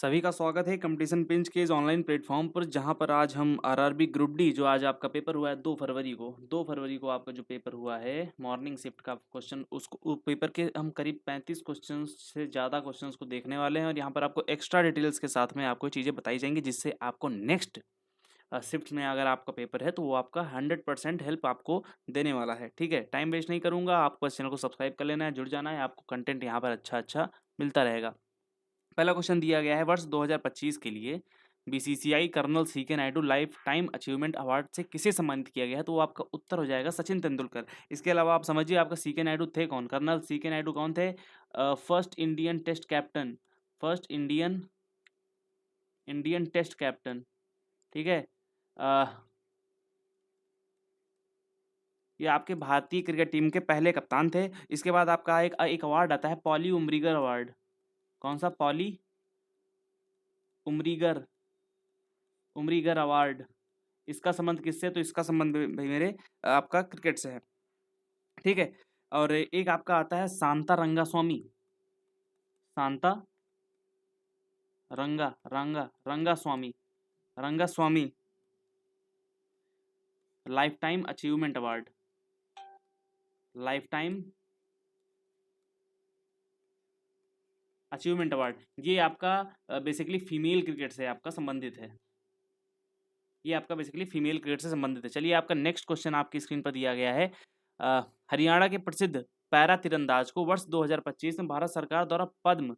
सभी का स्वागत है कंपटीशन पिंच के इस ऑनलाइन प्लेटफॉर्म पर, जहां पर आज हम आरआरबी ग्रुप डी जो आज आपका पेपर हुआ है 2 फरवरी को आपका जो पेपर हुआ है मॉर्निंग शिफ्ट का क्वेश्चन, उसको पेपर के हम करीब 35 क्वेश्चन से ज़्यादा क्वेश्चंस को देखने वाले हैं। और यहां पर आपको एक्स्ट्रा डिटेल्स के साथ में आपको चीज़ें बताई जाएंगी, जिससे आपको नेक्स्ट शिफ्ट में अगर आपका पेपर है तो वो आपका 100% हेल्प आपको देने वाला है। ठीक है, टाइम वेस्ट नहीं करूँगा, आपको इस चैनल को सब्सक्राइब कर लेना है, जुड़ जाना है, आपको कंटेंट यहाँ पर अच्छा अच्छा मिलता रहेगा। पहला क्वेश्चन दिया गया है, वर्ष 2025 के लिए BCCI colonel C K Nayudu lifetime achievement award से किसे सम्मानित किया गया है? तो वो आपका उत्तर हो जाएगा सचिन तेंदुलकर। इसके अलावा आप समझिए आपका सीके नायडू थे कौन, कर्नल सीके नायडू कौन थे? First Indian test captain, first Indian Indian test captain. ठीक है, अ, ये आपके भारतीय क्रिकेट टीम के पहले कप्तान थे। इसके बाद आपका एक एक अवार्ड आता है, पॉली उमरीगर अवार्ड। कौन सा? Poly Umrigar Umrigar award. इसका संबंध किससे? तो इसका संबंध भाई मेरे आपका क्रिकेट से है। ठीक है, और एक आपका आता है Shanta Rangaswamy, Shanta Rangaswamy, Rangaswamy life time achievement award, life time achievement award. ये आपका बेसिकली फीमेल क्रिकेट से आपका संबंधित है, ये आपका बेसिकली फीमेल क्रिकेट से संबंधित है। चलिए, आपका नेक्स्ट क्वेश्चन आपकी स्क्रीन पर दिया गया है। हरियाणा के प्रसिद्ध पैरा तीरंदाज को वर्ष 2025 में भारत सरकार द्वारा पद्म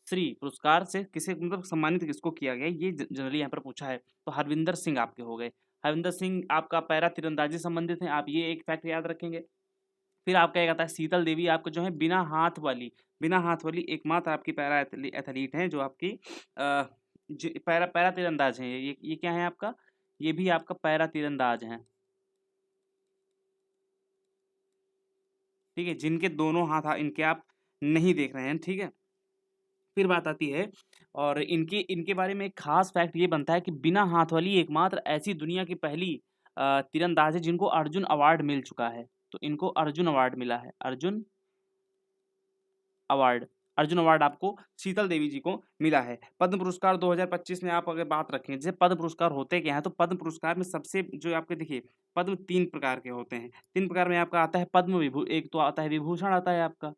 श्री पुरस्कार से किसे मतलब सम्मानित किसको किया गया? ये जनरली यहाँ पर पूछा है। तो हरविंदर सिंह आपके हो गए। हरविंदर सिंह आपका पैरा तीरंदाजी से संबंधित है, आप ये एक फैक्ट याद रखेंगे। फिर आपका एक आता है शीतल देवी, आपको जो है बिना हाथ वाली एकमात्र आपकी पैरा एथलीट हैं जो आपकी पैरा पैरा तीरंदाज हैं। ये क्या है आपका? ये भी आपका पैरा तीरंदाज हैं। ठीक है, जिनके दोनों हाथ इनके आप नहीं देख रहे हैं। ठीक है, फिर बात आती है, और इनके इनके बारे में एक खास फैक्ट ये बनता है कि बिना हाथ वाली एकमात्र ऐसी दुनिया की पहली तीरंदाज है जिनको अर्जुन अवार्ड मिल चुका है। तो इनको अर्जुन अवार्ड मिला है, अवार्ड अर्जुन अवार्ड आपको शीतल देवी जी को मिला है। पद्म पुरस्कार 2025 में आप अगर बात रखें, जैसे पद्म पुरस्कार होते क्या हैं, तो पद्म पुरस्कार में सबसे जो आपके देखिए पद्म 3 प्रकार के होते हैं। 3 प्रकार में आपका आता है पद्म विभू, एक तो आता है विभूषण आता है आपका,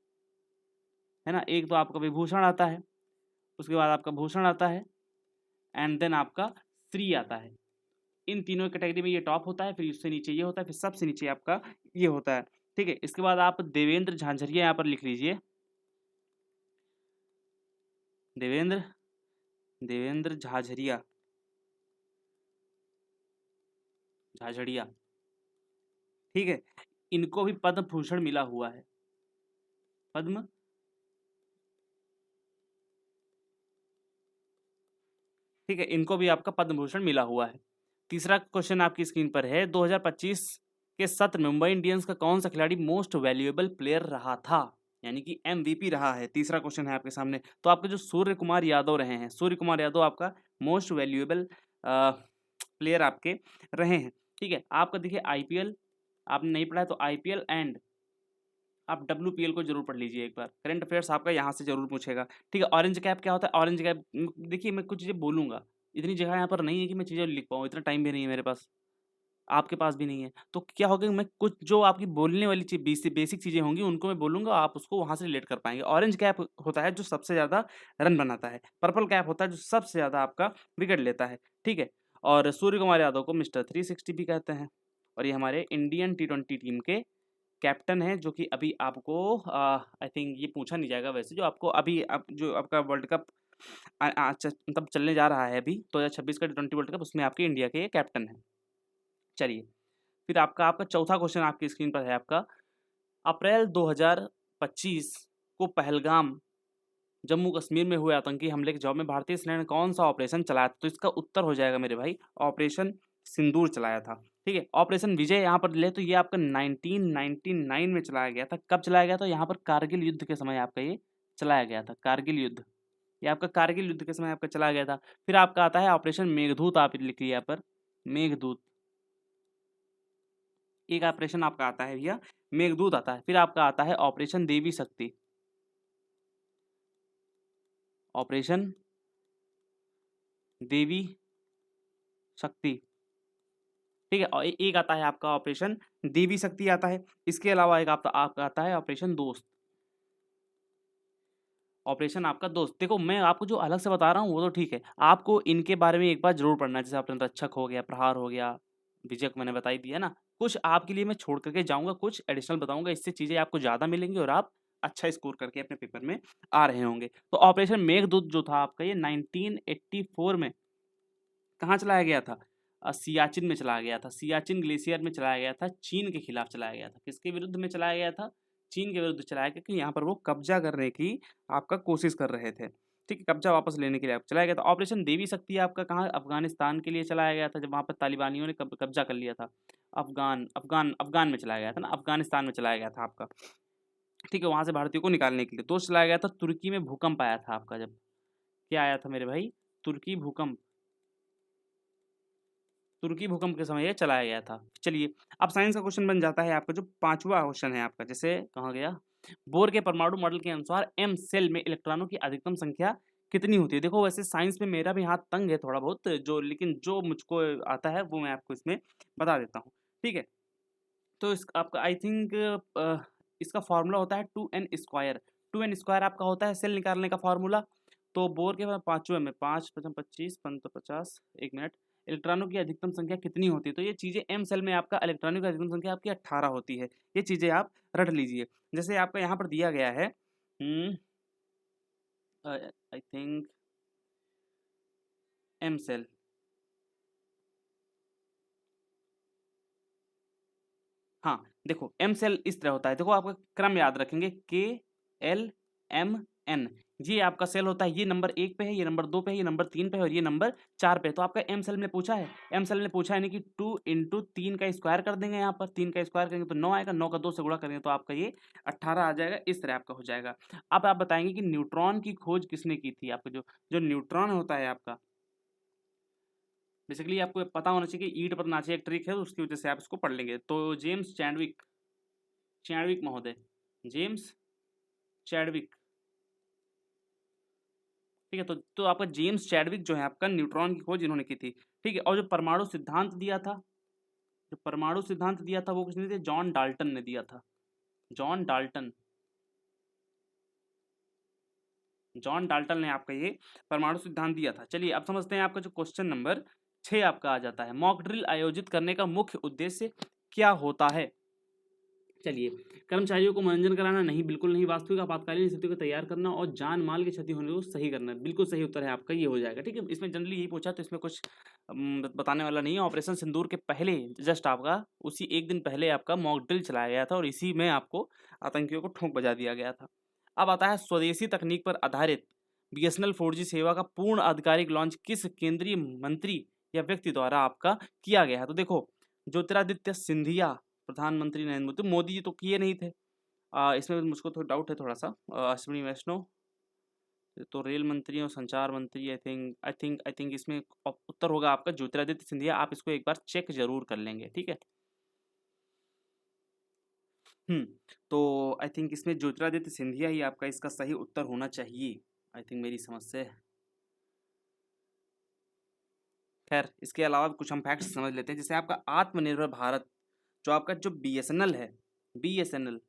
है ना, एक तो आपका विभूषण आता है, उसके बाद आपका भूषण आता है, एंड देन आपका श्री आता है। इन तीनों कैटेगरी में ये टॉप होता है, फिर उससे नीचे ये होता है, फिर सबसे नीचे आपका ये होता है। ठीक है, इसके बाद आप देवेंद्र झांझरिया यहाँ पर लिख लीजिए, देवेंद्र देवेंद्र झाझरिया, झाझड़िया। ठीक है, इनको भी पद्म भूषण मिला हुआ है, पद्म। ठीक है, इनको भी आपका पद्म भूषण मिला हुआ है। तीसरा क्वेश्चन आपकी स्क्रीन पर है, 2025 के सत्र में मुंबई इंडियंस का कौन सा खिलाड़ी मोस्ट वैल्यूएबल प्लेयर रहा था, यानी कि एमवीपी रहा है? तीसरा क्वेश्चन है आपके सामने। तो आपके जो सूर्य कुमार यादव रहे हैं, सूर्य कुमार यादव आपका मोस्ट वैल्यूएबल प्लेयर आपके रहे हैं। ठीक है, आपका देखिए आईपीएल आपने नहीं पढ़ा है तो आईपीएल एंड आप डब्ल्यूपीएल को जरूर पढ़ लीजिए एक बार, करंट अफेयर्स आपका यहाँ से जरूर पूछेगा। ठीक है, ऑरेंज कैप क्या होता है? ऑरेंज कैप देखिए मैं कुछ चीज़ें बोलूँगा, इतनी जगह यहाँ पर नहीं है कि मैं चीज़ें लिख पाऊँ, इतना टाइम भी नहीं है मेरे पास, आपके पास भी नहीं है। तो क्या होगा, मैं कुछ जो आपकी बोलने वाली चीज बेसिक चीज़ें होंगी उनको मैं बोलूँगा, आप उसको वहाँ से रिलेट कर पाएंगे। ऑरेंज कैप होता है जो सबसे ज़्यादा रन बनाता है, पर्पल कैप होता है जो सबसे ज़्यादा आपका विकेट लेता है। ठीक है, और सूर्य कुमार यादव को मिस्टर 360 भी कहते हैं, और ये हमारे इंडियन T20 टीम के कैप्टन है, जो कि अभी आपको आई थिंक ये पूछा नहीं जाएगा वैसे, जो आपको अभी जो आपका वर्ल्ड कप मतलब चलने जा रहा है अभी 2026 का T20 वर्ल्ड कप, उसमें आपके इंडिया के ये कैप्टन है। चलिए, फिर आपका आपका चौथा क्वेश्चन आपकी स्क्रीन पर है आपका, अप्रैल 2025 को पहलगाम जम्मू कश्मीर में हुए आतंकी हमले के जवाब में भारतीय सेना ने कौन सा ऑपरेशन चलाया था? तो इसका उत्तर हो जाएगा मेरे भाई, ऑपरेशन सिंदूर चलाया था। ठीक है, ऑपरेशन विजय यहाँ पर ले तो ये आपका 1999 में चलाया गया था। कब चलाया गया था? यहाँ पर कारगिल युद्ध के समय आपका ये चलाया गया था, कारगिल युद्ध, ये आपका कारगिल युद्ध के समय आपका चलाया गया था। फिर आपका आता है ऑपरेशन मेघदूत, आप लिख लिया पर मेघदूत, एक ऑपरेशन आपका आता है भैया मेघदूत आता है। फिर आपका आता है ऑपरेशन देवी शक्ति, ऑपरेशन देवी शक्ति, ठीक है। और एक आता है आपका ऑपरेशन देवी शक्ति आता है। इसके अलावा एक आपका आता है ऑपरेशन दोस्त, ऑपरेशन आपका दोस्त। देखो मैं आपको जो अलग से बता रहा हूँ वो तो ठीक है, आपको इनके बारे में एक बार जरूर पढ़ना है। जैसे आपने रक्षक हो गया, प्रहार हो गया, विजयक मैंने बताई दिया ना। कुछ आपके लिए मैं छोड़ करके जाऊंगा, कुछ एडिशनल बताऊंगा, इससे चीजें आपको ज्यादा मिलेंगी और आप अच्छा स्कोर करके अपने पेपर में आ रहे होंगे। तो ऑपरेशन मेघदूत जो था आपका, ये 1984 में कहाँ चलाया गया था? सियाचिन में चलाया गया था। सियाचिन ग्लेशियर में चलाया गया था, चीन के खिलाफ चलाया गया था। किसके विरुद्ध में चलाया गया था? चीन के विरुद्ध चलाया गया, कि यहाँ पर वो कब्जा करने की आपका कोशिश कर रहे थे। ठीक है, कब्जा वापस लेने के लिए आप चलाया गया था। ऑपरेशन देवी शक्ति आपका कहाँ? अफगानिस्तान के लिए चलाया गया था, जब वहाँ पर तालिबानियों ने कब्जा कर लिया था। अफगान अफगान अफगान में चलाया गया था ना, अफगानिस्तान में चलाया गया था आपका। ठीक है, वहाँ से भारतीयों को निकालने के लिए। दोस्त चलाया गया था तुर्की में, भूकंप आया था आपका जब। क्या आया था मेरे भाई? तुर्की भूकंप, तुर्की भूकंप के समय ये चलाया गया था। चलिए, अब साइंस का क्वेश्चन बन जाता है आपका, जो पांचवा क्वेश्चन है आपका। जैसे कहाँ गया? बोर के परमाणु मॉडल के अनुसार एम सेल में इलेक्ट्रॉनों की अधिकतम संख्या कितनी होती है? देखो वैसे साइंस में मेरा भी हाथ तंग है थोड़ा बहुत, जो लेकिन जो मुझको आता है वो मैं आपको इसमें बता देता हूँ। ठीक है, तो इस आपका आई थिंक इसका फॉर्मूला होता है 2n²। 2n² आपका होता है सेल निकालने का फॉर्मूला। तो बोर के पांचवें में 5 पचम 25 पंत 50, एक मिनट, इलेक्ट्रॉनों की अधिकतम संख्या कितनी होती है? तो ये चीज़ें एम सेल में आपका इलेक्ट्रॉनों की अधिकतम संख्या आपकी 18 होती है। ये चीज़ें आप रट लीजिए। जैसे आपका यहाँ पर दिया गया है, आई थिंक एम सेल, हाँ देखो एम सेल इस तरह होता है। देखो आपका क्रम याद रखेंगे, KLMN, ये आपका सेल होता है। ये नंबर 1 पे है, ये नंबर 2 पे है, ये नंबर 3 पे है और ये नंबर 4 पे है। तो आपका एम सेल में पूछा है, एम सेल में पूछा है नहीं कि 2 इंटू 3 का स्क्वायर कर देंगे। यहाँ पर 3 का स्क्वायर करेंगे तो 9 आएगा, 9 का 2 से गुणा करेंगे तो आपका ये 18 आ जाएगा। इस तरह आपका हो जाएगा। अब आप बताएंगे कि न्यूट्रॉन की खोज किसने की थी? आपका जो जो न्यूट्रॉन होता है आपका, बेसिकली आपको पता होना चाहिए कि ईंट पर नाचे एक ट्रिक है, तो उसकी वजह से आप इसको पढ़ लेंगे। तो जेम्स चैडविक, चैडविक महोदय, जेम्स चैडविक, ठीक है। तो आपका जेम्स चैडविक जो है आपका, न्यूट्रॉन की खोज इन्होंने की थी। ठीक है, और जो परमाणु सिद्धांत दिया था, जो परमाणु सिद्धांत दिया था वो किसने दिया? जॉन डाल्टन ने दिया था। जॉन डाल्टन, जॉन डाल्टन ने आपका ये परमाणु सिद्धांत दिया था। चलिए अब समझते हैं आपका जो क्वेश्चन नंबर 6 आपका आ जाता है। मॉक ड्रिल आयोजित करने का मुख्य उद्देश्य क्या होता है? चलिए, कर्मचारियों को मनोरंजन कराना नहीं, बिल्कुल नहीं। वास्तविक आपातकालीन स्थिति को तैयार करना और जान माल की क्षति होने को सही करना, बिल्कुल सही उत्तर है आपका, ये हो जाएगा। ठीक है, इसमें जनरली यही पूछा तो इसमें कुछ बताने वाला नहीं है। ऑपरेशन सिंदूर के पहले जस्ट आपका उसी एक दिन पहले आपका मॉक ड्रिल चलाया गया था और इसी में आपको आतंकियों को ठोंक बजा दिया गया था। अब आता है स्वदेशी तकनीक पर आधारित BSNL 4G सेवा का पूर्ण आधिकारिक लॉन्च किस केंद्रीय मंत्री या व्यक्ति द्वारा आपका किया गया है? तो देखो, ज्योतिरादित्य सिंधिया, प्रधानमंत्री नरेंद्र मोदी। मोदी जी तो किए नहीं थे। इसमें मुझको थोड़ा डाउट है थोड़ा सा। अश्विनी वैष्णव, तो रेल मंत्री और संचार मंत्री, आई थिंक इसमें उत्तर होगा आपका ज्योतिरादित्य सिंधिया। आप इसको एक बार चेक जरूर कर लेंगे, ठीक है। तो आई थिंक इसमें ज्योतिरादित्य सिंधिया ही आपका इसका सही उत्तर होना चाहिए, आई थिंक मेरी समझ से। खैर इसके अलावा कुछ हम फैक्ट्स समझ लेते हैं। जैसे आपका आत्मनिर्भर भारत, जो आपका जो BSNL है, BSNL,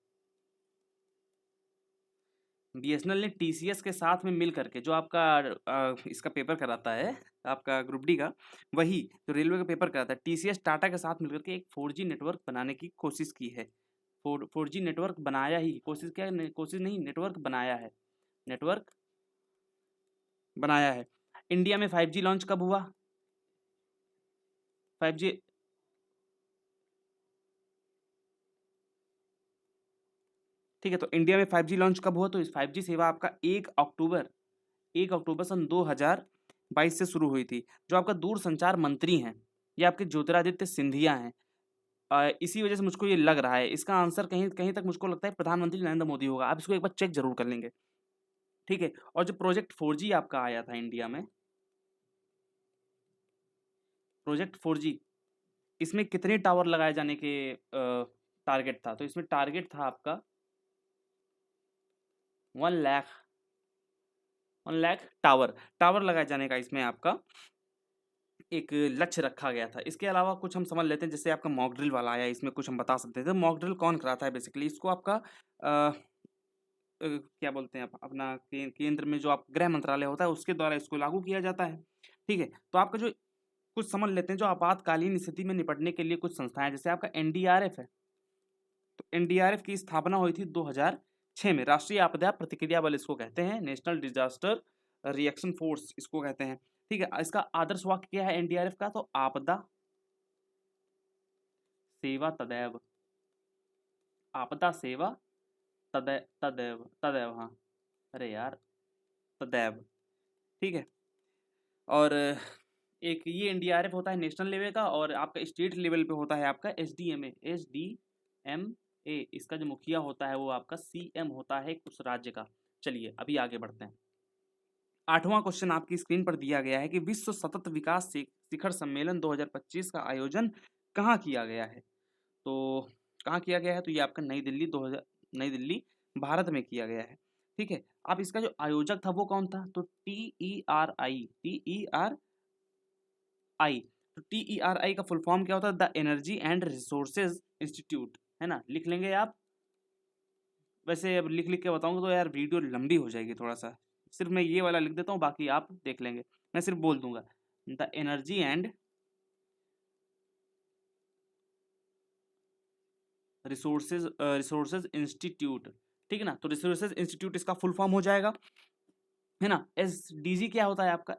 BSNL ने TCS के साथ में मिल करके जो आपका इसका पेपर कराता है, आपका ग्रुप डी का, वही जो रेलवे का पेपर कराता है, TCS टाटा के साथ मिलकर के एक 4G नेटवर्क बनाने की कोशिश की है। 4G नेटवर्क बनाया ही, कोशिश क्या, कोशिश नहीं, नेटवर्क बनाया है, नेटवर्क बनाया है। इंडिया में 5G लॉन्च कब हुआ? 5G, ठीक है, तो इंडिया में 5G लॉन्च कब हुआ? तो इस 5G सेवा आपका 1 अक्टूबर सन 2022 से शुरू हुई थी। जो आपका दूरसंचार मंत्री हैं ये आपके ज्योतिरादित्य सिंधिया हैं। इसी वजह से मुझको ये लग रहा है, इसका आंसर कहीं कहीं तक मुझको लगता है प्रधानमंत्री नरेंद्र मोदी होगा। आप इसको एक बार चेक जरूर कर लेंगे, ठीक है। और जो प्रोजेक्ट 4G आपका आया था इंडिया में, प्रोजेक्ट 4G, इसमें कितने टावर लगाए जाने के टारगेट था? तो इसमें टारगेट था आपका 1 लाख, 1 लाख टावर, टावर लगाए जाने का इसमें आपका एक लक्ष्य रखा गया था। इसके अलावा कुछ हम समझ लेते हैं, जैसे आपका मॉक ड्रिल वाला आया, इसमें कुछ हम बता सकते थे। मॉक ड्रिल कौन कराता है बेसिकली? इसको आपका क्या बोलते हैं अपना केंद्र में जो आप गृह मंत्रालय होता है उसके द्वारा इसको लागू किया जाता है। ठीक है, तो आपका जो कुछ समझ लेते हैं, जो आपातकालीन स्थिति में निपटने के लिए कुछ संस्थाएं, जैसे आपका एनडीआरएफ है। तो एनडीआरएफ की स्थापना हुई थी 2006 में। राष्ट्रीय आपदा प्रतिक्रिया बल इसको कहते हैं, नेशनल डिजास्टर रिएक्शन फोर्स इसको कहते हैं। ठीक है, इसका आदर्श वाक्य क्या है एनडीआरएफ का? तो आपदा सेवा तदैव, आपदा सेवा तदैव तदैव तदैव, हाँ अरे यार तदैव। ठीक है, और एक ये एनडीआरएफ होता है नेशनल लेवल का, और आपका स्टेट लेवल पे होता है आपका एसडीएमए। एसडीएमए इसका जो मुखिया होता है वो आपका सीएम होता है उस राज्य का। चलिए अभी आगे बढ़ते हैं। 8वां क्वेश्चन आपकी स्क्रीन पर दिया गया है कि विश्व सतत विकास शिखर सम्मेलन 2025 का आयोजन कहाँ किया गया है? तो कहाँ किया गया है? तो ये आपका नई दिल्ली भारत में किया गया है। ठीक है, अब इसका जो आयोजक था वो कौन था? तो TERI। तो TERI का फुल फॉर्म क्या होता है? The energy and resources institute, है ना, लिख लेंगे आप। वैसे अब लिख लिख के बताऊंगा तो यार वीडियो लंबी हो जाएगी थोड़ा सा, सिर्फ मैं ये वाला लिख देता हूँ, बाकी आप देख लेंगे। मैं सिर्फ बोल दूंगा the energy and resources institute. ठीक है ना, तो रिसोर्सेज इंस्टीट्यूट इसका फुल फॉर्म हो जाएगा, है ना। SDG क्या होता है आपका?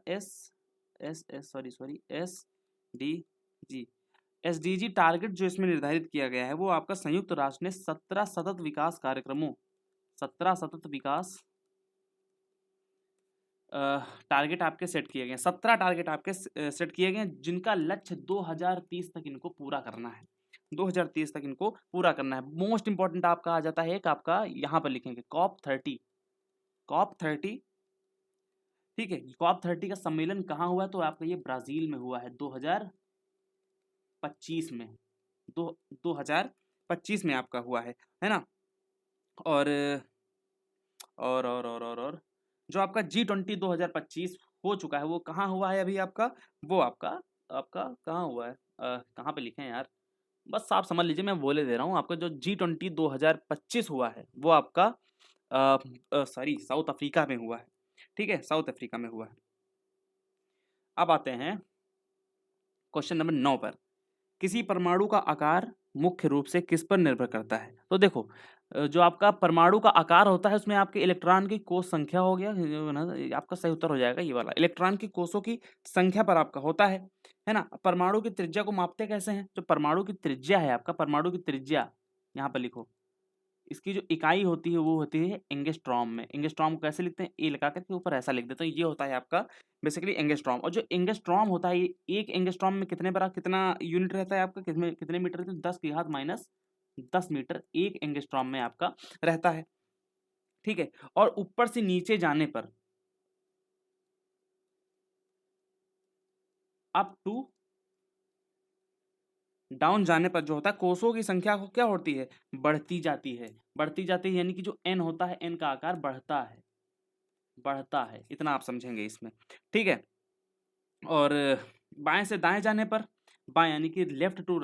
SDG। SDG टारगेट जो इसमें निर्धारित किया गया है वो आपका संयुक्त राष्ट्र ने 17 सतत विकास कार्यक्रमों, 17 सतत विकास टारगेट आपके सेट किए गए, 17 टारगेट आपके सेट किए गए, जिनका लक्ष्य 2030 तक इनको पूरा करना है। 2030 तक इनको पूरा करना है। मोस्ट इंपॉर्टेंट आपका आ जाता है एक, आपका यहाँ पर लिखेंगे COP30। COP30, ठीक है, COP30 का सम्मेलन कहाँ हुआ? तो आपका ये ब्राजील में हुआ है 2025 में। 2025 में आपका हुआ है ना। और और जो आपका G20 2025 हो चुका है वो कहाँ हुआ है अभी आपका? वो आपका आपका कहाँ हुआ है? कहाँ पे लिखे हैं यार, बस आप समझ लीजिए, मैं बोले दे रहा हूँ। आपका जो G20 2025 हुआ है वो आपका सॉरी साउथ अफ्रीका में हुआ है। ठीक है, साउथ अफ्रीका में हुआ है। अब आते हैं क्वेश्चन नंबर 9 पर। किसी परमाणु का आकार मुख्य रूप से किस पर निर्भर करता है? तो देखो, जो आपका परमाणु का आकार होता है उसमें आपके इलेक्ट्रॉन की कोष संख्या हो गया ना, आपका सही उत्तर हो जाएगा ये वाला। इलेक्ट्रॉन की कोषों की संख्या पर आपका होता है ना। परमाणु की त्रिज्या को मापते कैसे हैं? जो परमाणु की त्रिज्या है आपका, परमाणु की त्रिज्या यहाँ पर लिखो, इसकी जो इकाई होती है वो होती है एंगस्ट्रॉम में। एंगस्ट्रॉम को कैसे लिखते हैं? ए लगा करके ऊपर ऐसा लिख देते हैं, ये होता है आपका बेसिकली एंगस्ट्रॉम। और जो एंगस्ट्रॉम होता है, एक एंगस्ट्रॉम में कितने बड़ा कितना यूनिट रहता है आपका? कितने मीटर रहते हैं? 10 मीटर एक एंगस्ट्रॉम में आपका रहता है। ठीक है, और ऊपर से नीचे जाने पर अप टू डाउन जाने पर जो होता है कोषों की संख्या को क्या होती है? बढ़ती जाती है। बढ़ती जाती है यानी कि जो n होता है, n का आकार बढ़ता है, इतना आप समझेंगे इसमें। ठीक है, और बाएं से दाएं जाने पर, बाएं यानी कि लेफ्ट टू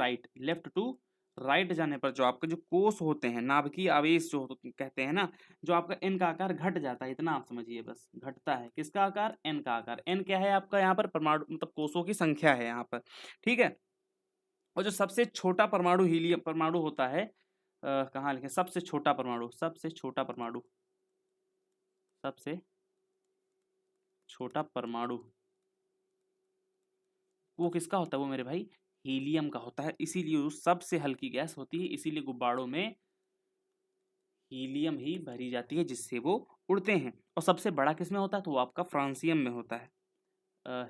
राइट जाने पर जो आपके जो कोष होते हैं, नाभिकीय आवेश जो कहते हैं ना, जो आपका n का आकार घट जाता है, इतना आप समझिए बस। घटता है किसका आकार? n का आकार। n क्या है आपका यहाँ पर? परमाणु मतलब कोषों की संख्या है यहाँ पर। ठीक है, और जो सबसे छोटा परमाणु हीलियम परमाणु होता है, कहाँ लिखे? सबसे छोटा परमाणु वो किसका होता है? वो मेरे भाई हीलियम का होता है। इसीलिए वो सबसे हल्की गैस होती है, इसीलिए गुब्बारों में हीलियम ही भरी जाती है जिससे वो उड़ते हैं। और सबसे बड़ा किसमें होता है? तो वो आपका फ्रांसियम में होता है।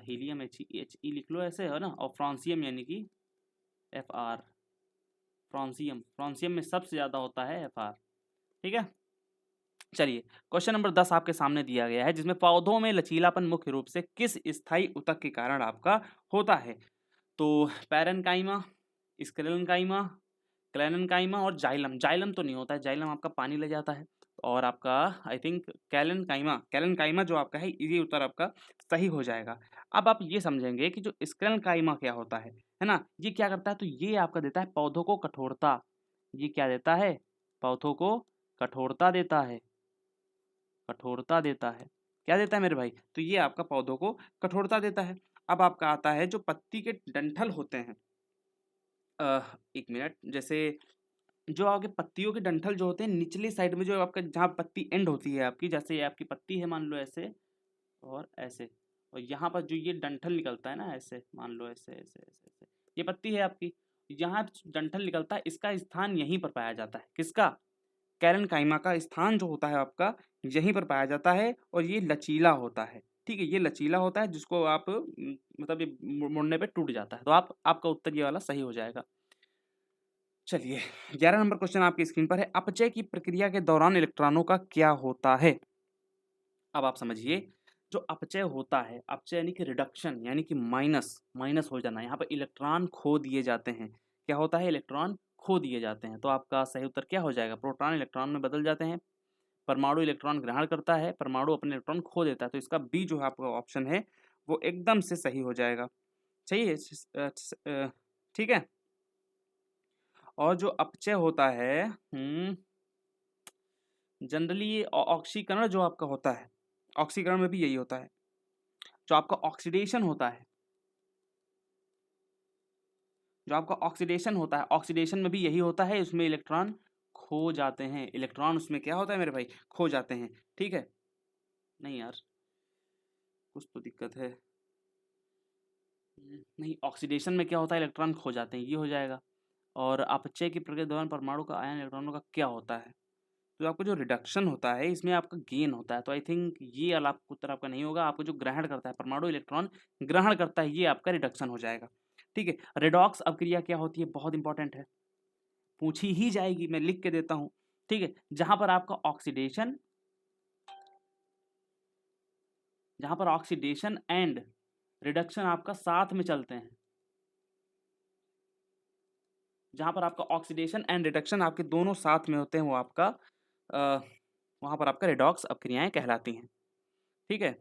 हीलियम HE लिख लो ऐसे, है ना, और फ्रांसियम यानी कि FR। फ्रांसियम में सबसे ज्यादा होता है FR। ठीक है, चलिए क्वेश्चन नंबर 10 आपके सामने दिया गया है, जिसमें पौधों में लचीलापन मुख्य रूप से किस स्थायी ऊतक के कारण आपका होता है? तो पैरेनकाइमा, स्क्लेरेनकाइमा, क्लेरेनकाइमा और जाइलम। जाइलम तो नहीं होता है, जाइलम आपका पानी ले जाता है। और आपका आई थिंक कैलन काइमा जो आपका है, ये उत्तर आपका सही हो जाएगा। अब आप ये समझेंगे कि जो स्क्लेरन काइमा क्या होता है ना, ये क्या करता है, तो ये आपका देता है पौधों को कठोरता। ये क्या देता है, पौधों को कठोरता देता है, कठोरता देता है। क्या देता है मेरे भाई, तो ये आपका पौधों को कठोरता देता है। अब आपका आता है जो पत्ती के डंठल होते हैं, एक मिनट, जैसे जो आपके पत्तियों के डंठल जो होते हैं निचले साइड में, जो आपका जहाँ पत्ती एंड होती है आपकी, जैसे ये आपकी पत्ती है मान लो ऐसे और ऐसे, और यहाँ पर जो ये डंठल निकलता है ना ऐसे, मान लो ऐसे ऐसे ऐसे ऐसे, ये पत्ती है आपकी, यहाँ डंठल निकलता है, इसका स्थान यहीं पर पाया जाता है। किसका, कैलन काइमा का स्थान जो होता है आपका यहीं पर पाया जाता है, और ये लचीला होता है। ठीक है, ये लचीला होता है, जिसको आप मतलब ये मुड़ने पे टूट जाता है। तो आपका उत्तर ये वाला सही हो जाएगा। चलिए 11 नंबर क्वेश्चन आपकी स्क्रीन पर है, अपचय की प्रक्रिया के दौरान इलेक्ट्रॉनों का क्या होता है। अब आप समझिए, जो अपचय होता है, अपचय यानी कि रिडक्शन, यानी कि माइनस हो जाना, यहाँ पर इलेक्ट्रॉन खो दिए जाते हैं। क्या होता है, इलेक्ट्रॉन खो दिए जाते हैं। तो आपका सही उत्तर क्या हो जाएगा, प्रोटॉन इलेक्ट्रॉन में बदल जाते हैं, परमाणु इलेक्ट्रॉन ग्रहण करता है, परमाणु अपने इलेक्ट्रॉन खो देता है। तो इसका बी जो है आपका ऑप्शन है वो एकदम से सही हो जाएगा। सही है, ठीक है। और जो अपचय होता है जनरली ऑक्सीकरण जो आपका होता है, ऑक्सीकरण में भी यही होता है। जो आपका ऑक्सीडेशन होता है, जो आपका ऑक्सीडेशन होता है, ऑक्सीडेशन में भी यही होता है, उसमें इलेक्ट्रॉन खो जाते हैं। इलेक्ट्रॉन उसमें क्या होता है मेरे भाई, खो जाते हैं। ठीक है, नहीं यार कुछ तो दिक्कत है, नहीं, ऑक्सीडेशन में क्या होता है, इलेक्ट्रॉन खो जाते हैं, ये हो जाएगा। और अपचय की प्रक्रिया के दौरान परमाणु का आयन इलेक्ट्रॉनों का क्या होता है, तो आपका जो रिडक्शन होता है इसमें आपका गेन होता है। तो आई थिंक ये वाला उत्तर आपका नहीं होगा। आपको जो ग्रहण करता है, परमाणु इलेक्ट्रॉन ग्रहण करता है, ये आपका रिडक्शन हो जाएगा। ठीक है, रेडॉक्स अभिक्रिया क्या होती है, बहुत इंपॉर्टेंट है, पूछी ही जाएगी, मैं लिख के देता हूं। ठीक है, जहां पर आपका ऑक्सीडेशन, जहां पर ऑक्सीडेशन एंड रिडक्शन आपका साथ में चलते हैं, जहां पर आपका ऑक्सीडेशन एंड रिडक्शन आपके दोनों साथ में होते हैं, वो आपका वहां पर आपका रेडॉक्स अभिक्रियाएं कहलाती हैं। ठीक है,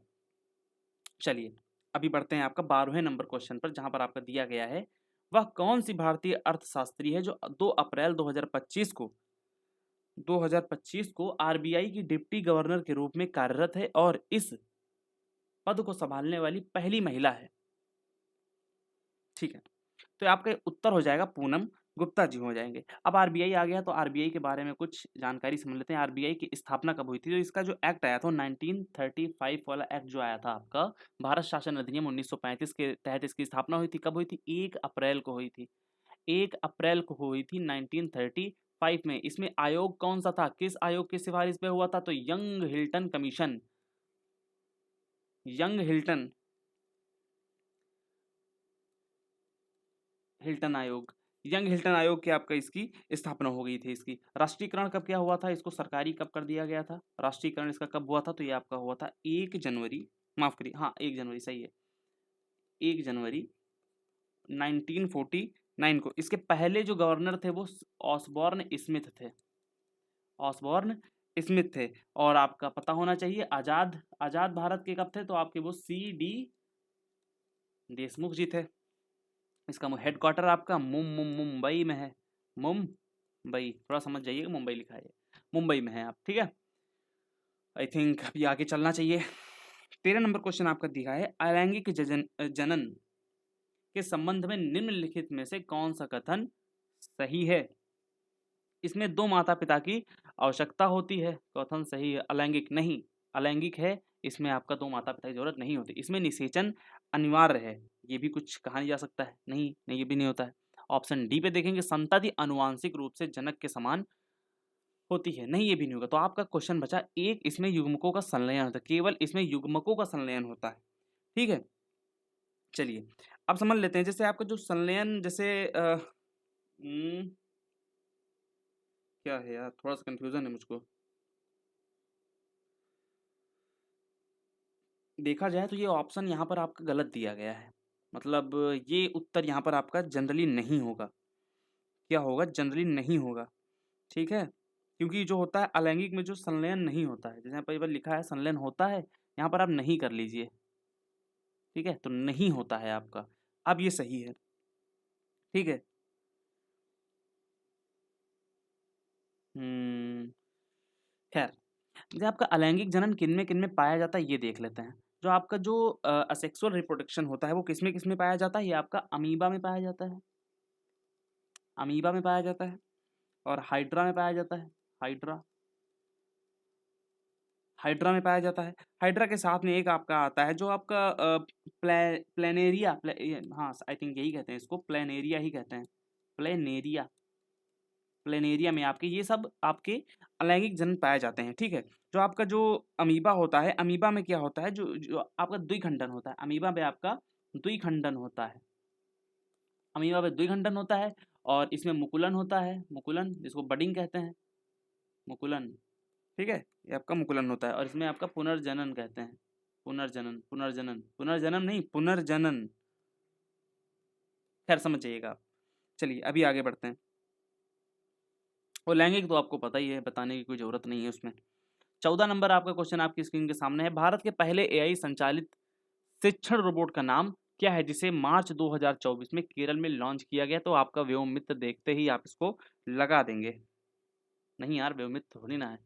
चलिए अभी बढ़ते हैं आपका 12वें नंबर क्वेश्चन पर, जहां पर आपका दिया गया है, वह कौन सी भारतीय अर्थशास्त्री है जो 2 अप्रैल 2025 को आरबीआई की डिप्टी गवर्नर के रूप में कार्यरत है और इस पद को संभालने वाली पहली महिला है। ठीक है, तो आपका उत्तर हो जाएगा पूनम गुप्ता जी हो जाएंगे। अब आरबीआई आ गया, तो आरबीआई के बारे में कुछ जानकारी समझ लेते हैं। आरबीआई की स्थापना कब हुई थी, तो इसका जो एक्ट आया था 1935 वाला एक्ट जो आया था आपका, भारत शासन अधिनियम 1935 के तहत इसकी स्थापना हुई थी। कब हुई थी, 1 अप्रैल को हुई थी, 1 अप्रैल को हुई थी 1935 में। इसमें आयोग कौन सा था, किस आयोग की सिफारिश पे हुआ था, तो young Hilton commission, young Hilton Hilton आयोग, यंग हिल्टन आयोग के आपका इसकी स्थापना हो गई थी। इसकी राष्ट्रीयकरण कब क्या हुआ था, इसको सरकारी कब कर दिया गया था, राष्ट्रीयकरण इसका कब हुआ था, तो ये आपका हुआ था 1 जनवरी, माफ करिए, हाँ 1 जनवरी सही है, 1 जनवरी 1949 को। इसके पहले जो गवर्नर थे वो ऑसबॉर्न स्मिथ थे, ऑसबॉर्न स्मिथ थे। और आपका पता होना चाहिए आजाद आजाद भारत के कब थे, तो आपके वो CD देशमुख जी थे। इसका हेडक्वार्टर आपका मुंबई में है, मुंबई, थोड़ा समझ जाइएगा, मुंबई लिखा है, मुंबई में है आप। ठीक है, आई थिंक अभी आगे चलना चाहिए। 13 नंबर क्वेश्चन आपका दिया है, अलैंगिक जनन के संबंध में निम्नलिखित में से कौन सा कथन सही है। इसमें 2 माता पिता की आवश्यकता होती है, कथन सही है। अलैंगिक नहीं, अलैंगिक है, इसमें आपका 2 माता पिता की जरूरत नहीं होती। इसमें निषेचन अनिवार्य है, ये भी कुछ कहा नहीं जा सकता है, नहीं नहीं ये भी नहीं होता है। ऑप्शन डी पे देखेंगे, संतति अनुवांशिक रूप से जनक के समान होती है, नहीं ये भी नहीं होगा। तो आपका क्वेश्चन बचा एक, इसमें युग्मकों का संलयन होता है, केवल इसमें युग्मकों का संलयन होता है। ठीक है, चलिए अब समझ लेते हैं, जैसे आपका जो संलयन, जैसे क्या है यार, थोड़ा सा कंफ्यूजन है मुझको। देखा जाए तो ये ऑप्शन यहाँ पर आपका गलत दिया गया है, मतलब ये उत्तर यहाँ पर आपका जनरली नहीं होगा। क्या होगा, जनरली नहीं होगा। ठीक है, क्योंकि जो होता है अलैंगिक में जो संलयन नहीं होता है, जैसे यहाँ पर लिखा है संलयन होता है, यहाँ पर आप नहीं कर लीजिए, ठीक है, तो नहीं होता है आपका, अब ये सही है, ठीक है। खैर, जैसे आपका अलैंगिक जनन किन में पाया जाता है ये देख लेते हैं। जो आपका जो असेक्सुअल रिप्रोडक्शन होता है वो किस में पाया जाता है, ये आपका अमीबा में पाया जाता है, अमीबा में पाया जाता है, और हाइड्रा में पाया जाता है, हाइड्रा, हाइड्रा में पाया जाता है। हाइड्रा के साथ में एक आपका आता है जो आपका प्लेनेरिया, हाँ आई थिंक यही कहते हैं इसको, प्लेनेरिया ही कहते हैं, प्लेनेरिया, प्लेनेरिया में आपके ये सब आपके अलैंगिक जनन पाए जाते हैं, ठीक है। जो आपका जो अमीबा होता है, अमीबा में क्या होता है, जो जो आपका द्विखंडन होता है, अमीबा में आपका द्विखंडन होता है, अमीबा में द्विखंडन होता है, और इसमें मुकुलन होता है, मुकुलन जिसको बडिंग कहते हैं, मुकुलन, ठीक है, ये आपका मुकुलन होता है, और इसमें आपका पुनर्जनन कहते हैं, पुनर्जनन, पुनर्जनन, पुनर्जनन नहीं, पुनर्जनन, खैर समझ जाइएगा आप। चलिए अभी आगे बढ़ते हैं। और लैंगिक तो आपको पता ही है, बताने की कोई जरूरत नहीं है उसमें। 14 नंबर आपका क्वेश्चन आपकी स्क्रीन के सामने है। भारत के पहले एआई संचालित शिक्षण रोबोट का नाम क्या है, जिसे मार्च 2024 में केरल में लॉन्च किया गया? तो आपका व्योम मित्र देखते ही आप इसको लगा देंगे। नहीं यार, व्योम मित्र थोड़ी ना है,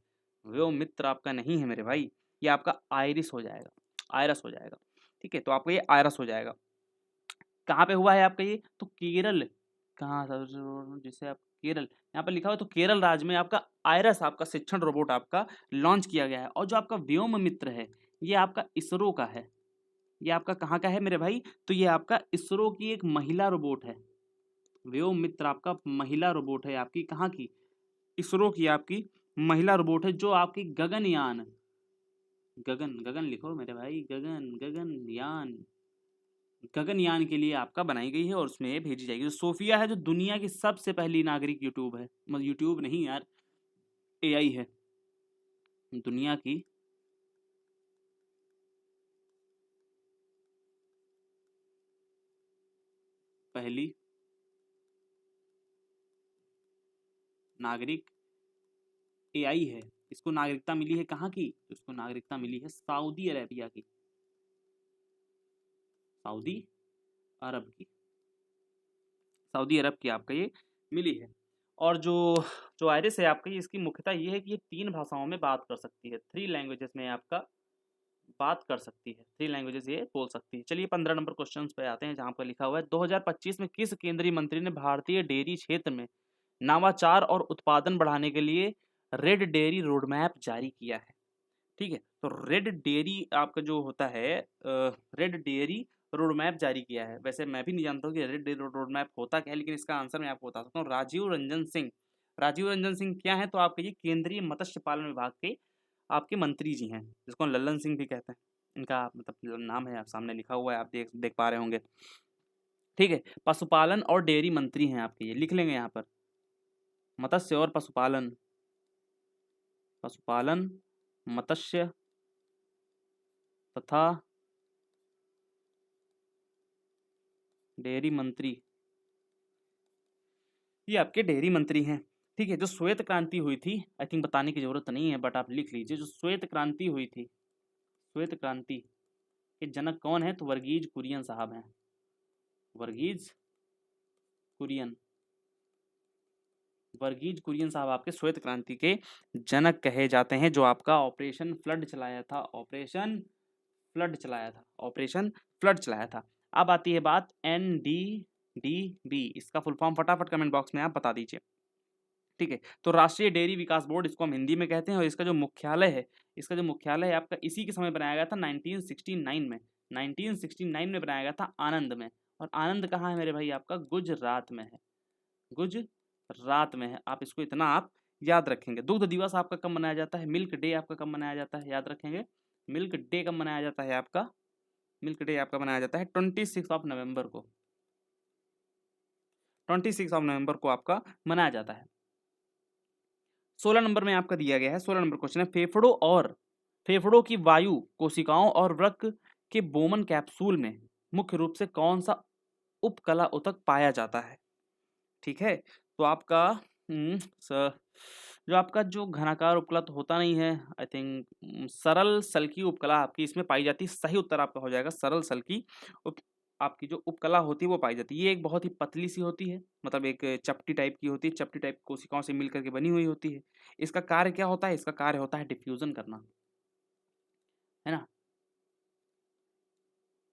व्योम मित्र आपका नहीं है मेरे भाई, ये आपका आयरिस हो जाएगा, आयरस हो जाएगा, ठीक है, तो आपका ये आयरस हो जाएगा। कहाँ पे हुआ है आपका ये, तो केरल, कहाँ था जिसे आप, केरल, यहाँ पर लिखा हुआ तो केरल राज्य में आपका आयरस, आपका शिक्षण रोबोट आपका लॉन्च किया गया है। और जो आपका व्योम मित्र है ये आपका इसरो का है, ये आपका कहाँ का है मेरे भाई, तो ये आपका इसरो की एक महिला रोबोट है, व्योम मित्र आपका महिला रोबोट है, आपकी कहाँ की, इसरो की आपकी महिला रोबोट है, जो आपकी गगनयान, गगन, गगन लिखो मेरे भाई, गगन, गगनयान, गगनयान के लिए आपका बनाई गई है और उसमें ये भेजी जाएगी। जो सोफिया है जो दुनिया की सबसे पहली नागरिक यूट्यूब है, मतलब यूट्यूब नहीं यार, एआई है, दुनिया की पहली नागरिक एआई है। इसको नागरिकता मिली है कहाँ की, इसको नागरिकता मिली है सऊदी अरेबिया की, सऊदी अरब की, सऊदी अरब की आपका ये मिली है। और जो जो आयरिस है आपका, इसकी मुख्यता ये है कि ये 3 भाषाओं में बात कर सकती है, 3 लैंग्वेजेस में आपका बात कर सकती है, 3 लैंग्वेजेस ये बोल सकती है। चलिए 15 नंबर क्वेश्चन पे आते हैं, जहाँ पर लिखा हुआ है 2025 में किस केंद्रीय मंत्री ने भारतीय डेयरी क्षेत्र में नवाचार और उत्पादन बढ़ाने के लिए रेड डेयरी रोडमैप जारी किया है? ठीक है, तो रेड डेयरी आपका जो होता है, रेड डेयरी रोडमैप जारी किया है। वैसे मैं भी नहीं जानता हूँ कि रेड डेयरी रोडमैप होता क्या है, लेकिन इसका आंसर मैं आपको बता सकता हूँ, राजीव रंजन सिंह। राजीव रंजन सिंह क्या है, तो आपके ये केंद्रीय मत्स्य पालन विभाग के आपके मंत्री जी हैं, जिसको लल्लन सिंह भी कहते हैं, इनका मतलब नाम है, आप सामने लिखा हुआ है, आप देख देख पा रहे होंगे, ठीक है। पशुपालन और डेयरी मंत्री हैं आपके, ये लिख लेंगे यहाँ पर, मत्स्य और पशुपालन, पशुपालन, मत्स्य तथा डेयरी मंत्री, ये आपके डेयरी मंत्री हैं, ठीक है। जो श्वेत क्रांति हुई थी, आई थिंक बताने की जरूरत नहीं है, बट आप लिख लीजिए, जो श्वेत क्रांति हुई थी, श्वेत क्रांति के जनक कौन है, तो वर्गीज कुरियन साहब हैं, वर्गीज कुरियन, वर्गीज कुरियन साहब आपके श्वेत क्रांति के जनक कहे जाते हैं, जो आपका ऑपरेशन फ्लड चलाया था, ऑपरेशन फ्लड चलाया था, ऑपरेशन फ्लड चलाया था। अब आती है बात NDDB, इसका फुल फॉर्म फटाफट कमेंट बॉक्स में आप बता दीजिए, ठीक है। तो राष्ट्रीय डेयरी विकास बोर्ड इसको हम हिंदी में कहते हैं, और इसका जो मुख्यालय है, इसका जो मुख्यालय है आपका इसी के समय बनाया गया था 1969 में, 1969 में बनाया गया था आनंद में। और आनंद कहाँ है मेरे भाई, आपका गुजरात में है, गुजरात में है। आप इसको इतना आप याद रखेंगे। दुग्ध दिवस आपका कब मनाया जाता है, मिल्क डे आपका कब मनाया जाता है, याद रखेंगे, मिल्क डे कब मनाया जाता है आपका, मिल्क डे आपका मनाया जाता है 26 ऑफ नवंबर को, 26 ऑफ नवंबर को आपका मनाया जाता है। 16 नंबर में आपका दिया गया है, 16 नंबर क्वेश्चन है, फेफड़ों की वायु कोशिकाओं और वृक्क के बोमन कैप्सूल में मुख्य रूप से कौन सा उपकला ऊतक पाया जाता है? ठीक है, तो आपका जो आपका जो घनाकार उपकला तो होता नहीं है, आई थिंक सरल सल्की उपकला आपकी इसमें पाई जाती है। सही उत्तर आपका हो जाएगा सरल सल्की आपकी जो उपकला होती है वो पाई जाती है। ये एक बहुत ही पतली सी होती है, मतलब एक चपटी टाइप की होती है, चपटी टाइप कोशिकाओं से मिलकर के बनी हुई होती है। इसका कार्य क्या होता है? इसका कार्य होता है डिफ्यूजन करना, है ना।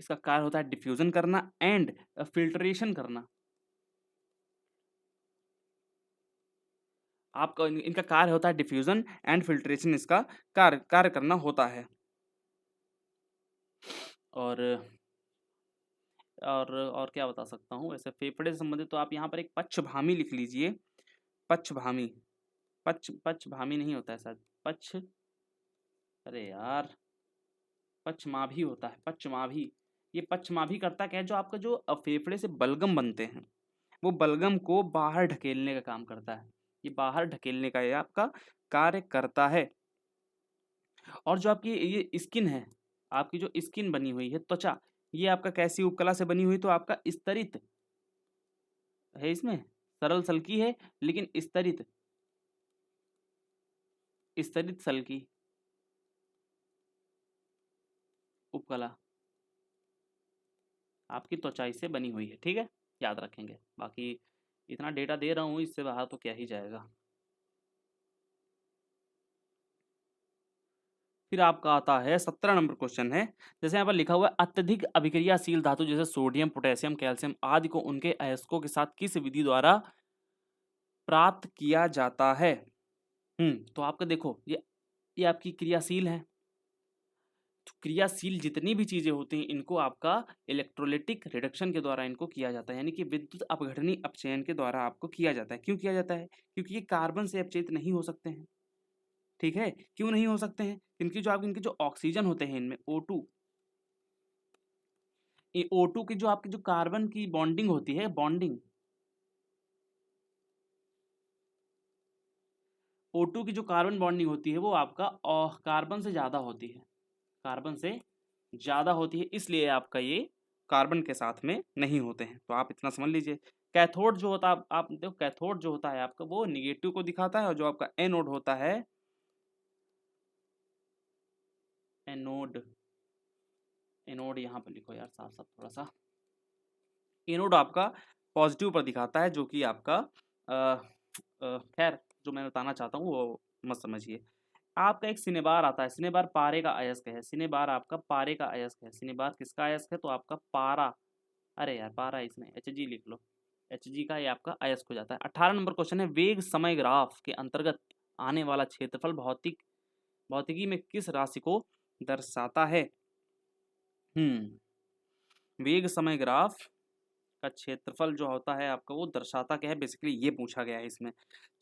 इसका कार्य होता है डिफ्यूजन करना एंड फिल्ट्रेशन करना। आपका इनका कार्य होता है डिफ्यूजन एंड फिल्ट्रेशन, इसका कार्य करना होता है। और और क्या बता सकता हूँ वैसे फेफड़े से संबंधित, तो आप यहाँ पर एक पक्षभामी लिख लीजिए। पक्षभामी, पक्षभामी नहीं होता है शायद, अरे यार पक्षमाभी होता है, पक्षमाभी। ये पक्षमाभी करता क्या है? जो आपका जो फेफड़े से बलगम बनते हैं वो बलगम को बाहर ढकेलने का काम करता है। ये बाहर ढकेलने का ये आपका कार्य करता है। और जो आपकी ये स्किन है, आपकी जो स्किन बनी हुई है त्वचा, ये आपका कैसी उपकला से बनी हुई? तो आपका स्तरित है, इसमें सरल सल्की है लेकिन स्तरित, स्तरित सल्की उपकला आपकी त्वचा से बनी हुई है। ठीक है, याद रखेंगे। बाकी इतना डेटा दे रहा हूँ, इससे बाहर तो क्या ही जाएगा। फिर आपका आता है 17 नंबर क्वेश्चन है। जैसे यहाँ पर लिखा हुआ है अत्यधिक अभिक्रियाशील धातु जैसे सोडियम, पोटेशियम, कैल्शियम आदि को उनके अयस्कों के साथ किस विधि द्वारा प्राप्त किया जाता है? तो आपका देखो ये आपकी क्रियाशील है। तो क्रियाशील जितनी भी चीजें होती हैं इनको आपका इलेक्ट्रोलिटिक रिडक्शन के द्वारा इनको किया जाता है, यानी कि विद्युत अपघटनी अपचयन के द्वारा आपको किया जाता है। क्यों किया जाता है? क्योंकि ये कार्बन से अपचयित नहीं हो सकते हैं। ठीक है, क्यों नहीं हो सकते हैं? इनके जो ऑक्सीजन होते हैं इनमें O2, ये O2 की जो आपकी जो कार्बन की बॉन्डिंग होती है, बॉन्डिंग O2 की जो कार्बन बॉन्डिंग होती है वो आपका कार्बन से ज्यादा होती है, कार्बन से ज्यादा होती है, इसलिए आपका ये कार्बन के साथ में नहीं होते हैं। तो आप इतना समझ लीजिए। कैथोड जो होता है, आप देखो कैथोड जो होता है आपका वो निगेटिव को दिखाता है, और जो आपका एनोड होता है, एनोड, एनोड यहाँ पर लिखो यार साफ साफ थोड़ा सा, एनोड आपका पॉजिटिव पर दिखाता है, जो कि आपका खैर जो मैं बताना चाहता हूँ वो मत समझिए। आपका एक सिनेबार आता है, सिनेबार पारे का अयस्क है, सिनेबार आपका पारे का अयस्क है। सिनेबार किसका अयस्क है? तो आपका पारा, अरे यार पारा इसमें Hg लिख लो, Hg का ये आपका अयस्क हो जाता है। 18 नंबर क्वेश्चन है वेग समय ग्राफ के अंतर्गत आने वाला क्षेत्रफल भौतिकी में किस राशि को दर्शाता है? वेग समय ग्राफ का क्षेत्रफल जो होता है आपका वो दर्शाता क्या है, बेसिकली ये पूछा गया है इसमें।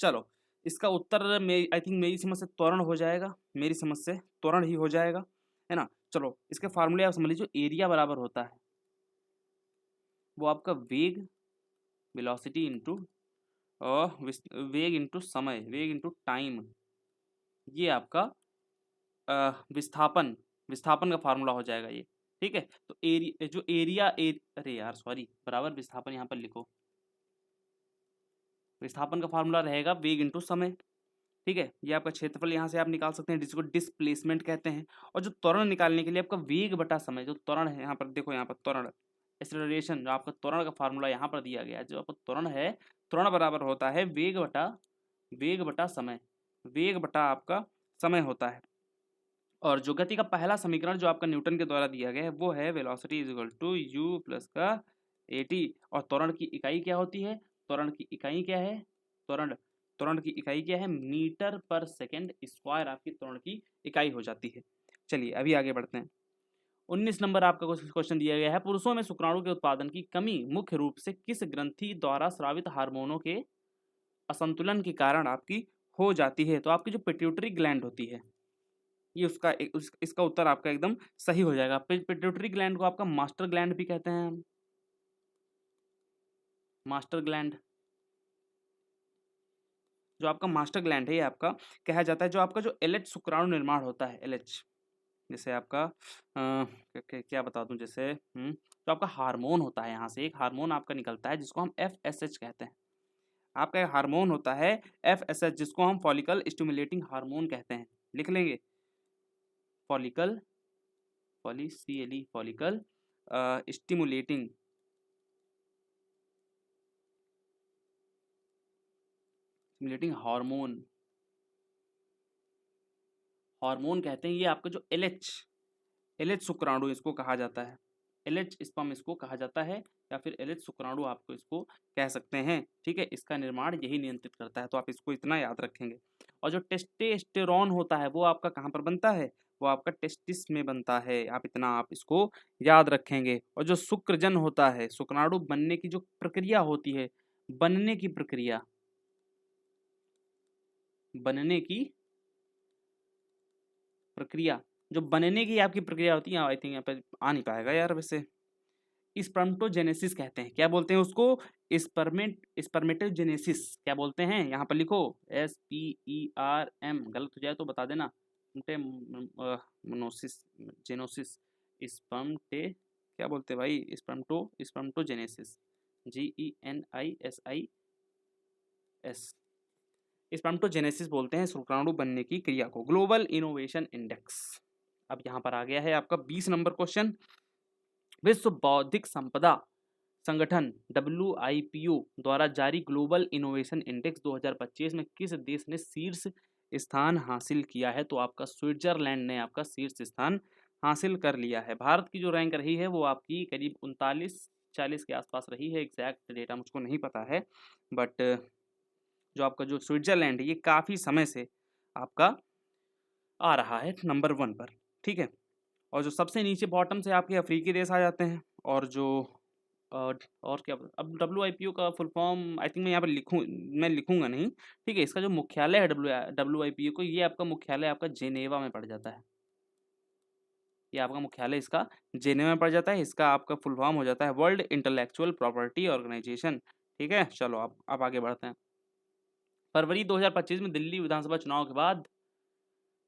चलो इसका उत्तर आई थिंक मेरी समझ से त्वरण हो जाएगा, मेरी समझ से त्वरण ही हो जाएगा, है ना। चलो इसके फार्मूले आप समझ लीजिए। एरिया बराबर होता है वो आपका वेग, वेलोसिटी इंटू वेग इंटू समय, वेग इंटू टाइम, ये आपका विस्थापन, विस्थापन का फार्मूला हो जाएगा ये। ठीक है, तो एरिया अरे यार सॉरी, बराबर विस्थापन यहाँ पर लिखो। विस्थापन का फार्मूला रहेगा वेग इंटू समय। ठीक है, ये आपका क्षेत्रफल यहाँ से आप निकाल सकते हैं जिसको डिस्प्लेसमेंट कहते हैं। और जो त्वरण निकालने के लिए आपका वेग बटा समय, जो त्वरण है यहाँ पर देखो, यहाँ पर त्वरण एक्सेलरेशन, जो आपका त्वरण का फार्मूला यहाँ पर दिया गया है, जो आपका त्वरण है, त्वरण बराबर होता है वेग बटा समय, वेग बटा आपका समय होता है। और जो गति का पहला समीकरण जो आपका न्यूटन के द्वारा दिया गया है वो है velocity is equal to u plus का AT। और त्वरण की इकाई क्या होती है? त्वरण की इकाई क्या है? त्वरण त्वरण की इकाई क्या है? मीटर पर सेकेंड स्क्वायर आपकी त्वरण की इकाई हो जाती है। चलिए अभी आगे बढ़ते हैं। 19 नंबर आपका क्वेश्चन दिया गया है पुरुषों में शुक्राणु के उत्पादन की कमी मुख्य रूप से किस ग्रंथि द्वारा स्रावित हार्मोनों के असंतुलन के कारण आपकी हो जाती है? तो आपकी जो पिट्यूटरी ग्लैंड होती है, ये इसका उत्तर आपका एकदम सही हो जाएगा। पिट्यूटरी ग्लैंड को आपका मास्टर ग्लैंड भी कहते हैं हम, मास्टर ग्लैंड। जो आपका मास्टर ग्लैंड है ये आपका कहा जाता है, जो आपका जो LH शुक्राणु निर्माण होता है, LH जैसे आपका क्या बता दूं, जैसे तो आपका हार्मोन होता है, यहाँ से एक हार्मोन आपका निकलता है जिसको हम FSH कहते हैं। आपका एक हार्मोन होता है FSH, जिसको हम फॉलिकल स्टिमुलेटिंग हार्मोन कहते हैं। लिख लेंगे, follicle, CLE, follicle stimulating hormone, hormone कहते हैं। ये आपका जो LH शुक्राणु इसको कहा जाता है, LH स्पर्म इसको कहा जाता है, या फिर LH शुक्राणु आपको इसको कह सकते हैं। ठीक है, इसका निर्माण यही नियंत्रित करता है, तो आप इसको इतना याद रखेंगे। और जो टेस्टोस्टेरोन होता है वो आपका कहाँ पर बनता है, वो आपका टेस्टिस में बनता है। आप इसको याद रखेंगे। और जो शुक्रजन होता है, शुक्राणु बनने की जो प्रक्रिया होती है, बनने की प्रक्रिया, जो बनने की आपकी प्रक्रिया होती है, आई थिंक यहाँ पे आ नहीं पाएगा यार, वैसे स्पर्मेटोजेनेसिस कहते हैं। क्या बोलते हैं उसको, स्पर्मेटोजेनेसिस। क्या बोलते हैं, यहाँ पर लिखो SPERM, गलत हो जाए तो बता देना। मोनोसिस, जेनोसिस, स्पर्मटे, क्या बोलते हैं भाई, स्पर्मेटोजेनेसिस, GENISIS, स्पर्मेटोजेनेसिस बोलते हैं शुक्राणु बनने की क्रिया को। ग्लोबल इनोवेशन इंडेक्स, अब यहाँ पर आ गया है आपका 20 नंबर क्वेश्चन। विश्व बौद्धिक संपदा संगठन WIPO द्वारा जारी ग्लोबल इनोवेशन इंडेक्स 2025 में किस देश ने शीर्ष स्थान हासिल किया है, तो आपका स्विट्जरलैंड ने आपका शीर्ष स्थान हासिल कर लिया है। भारत की जो रैंक रही है वो आपकी करीब 39-40 के आसपास रही है, एग्जैक्ट डेटा मुझको नहीं पता है, बट जो आपका जो स्विट्जरलैंड ये काफ़ी समय से आपका आ रहा है नंबर 1 पर। ठीक है, और जो सबसे नीचे बॉटम से आपके अफ्रीकी देश आ जाते हैं। और जो और क्या, अब WIPO का फुल फॉर्म आई थिंक मैं यहाँ पर मैं लिखूंगा नहीं। ठीक है, इसका जो मुख्यालय है WIPO को, ये आपका मुख्यालय आपका जेनेवा में पड़ जाता है। ये आपका मुख्यालय इसका जेनेवा में पड़ जाता है। इसका आपका फुल फॉर्म हो जाता है वर्ल्ड इंटेलेक्चुअल प्रॉपर्टी ऑर्गेनाइजेशन। ठीक है, चलो अब आगे बढ़ते हैं। फरवरी 2025 में दिल्ली विधानसभा चुनाव के बाद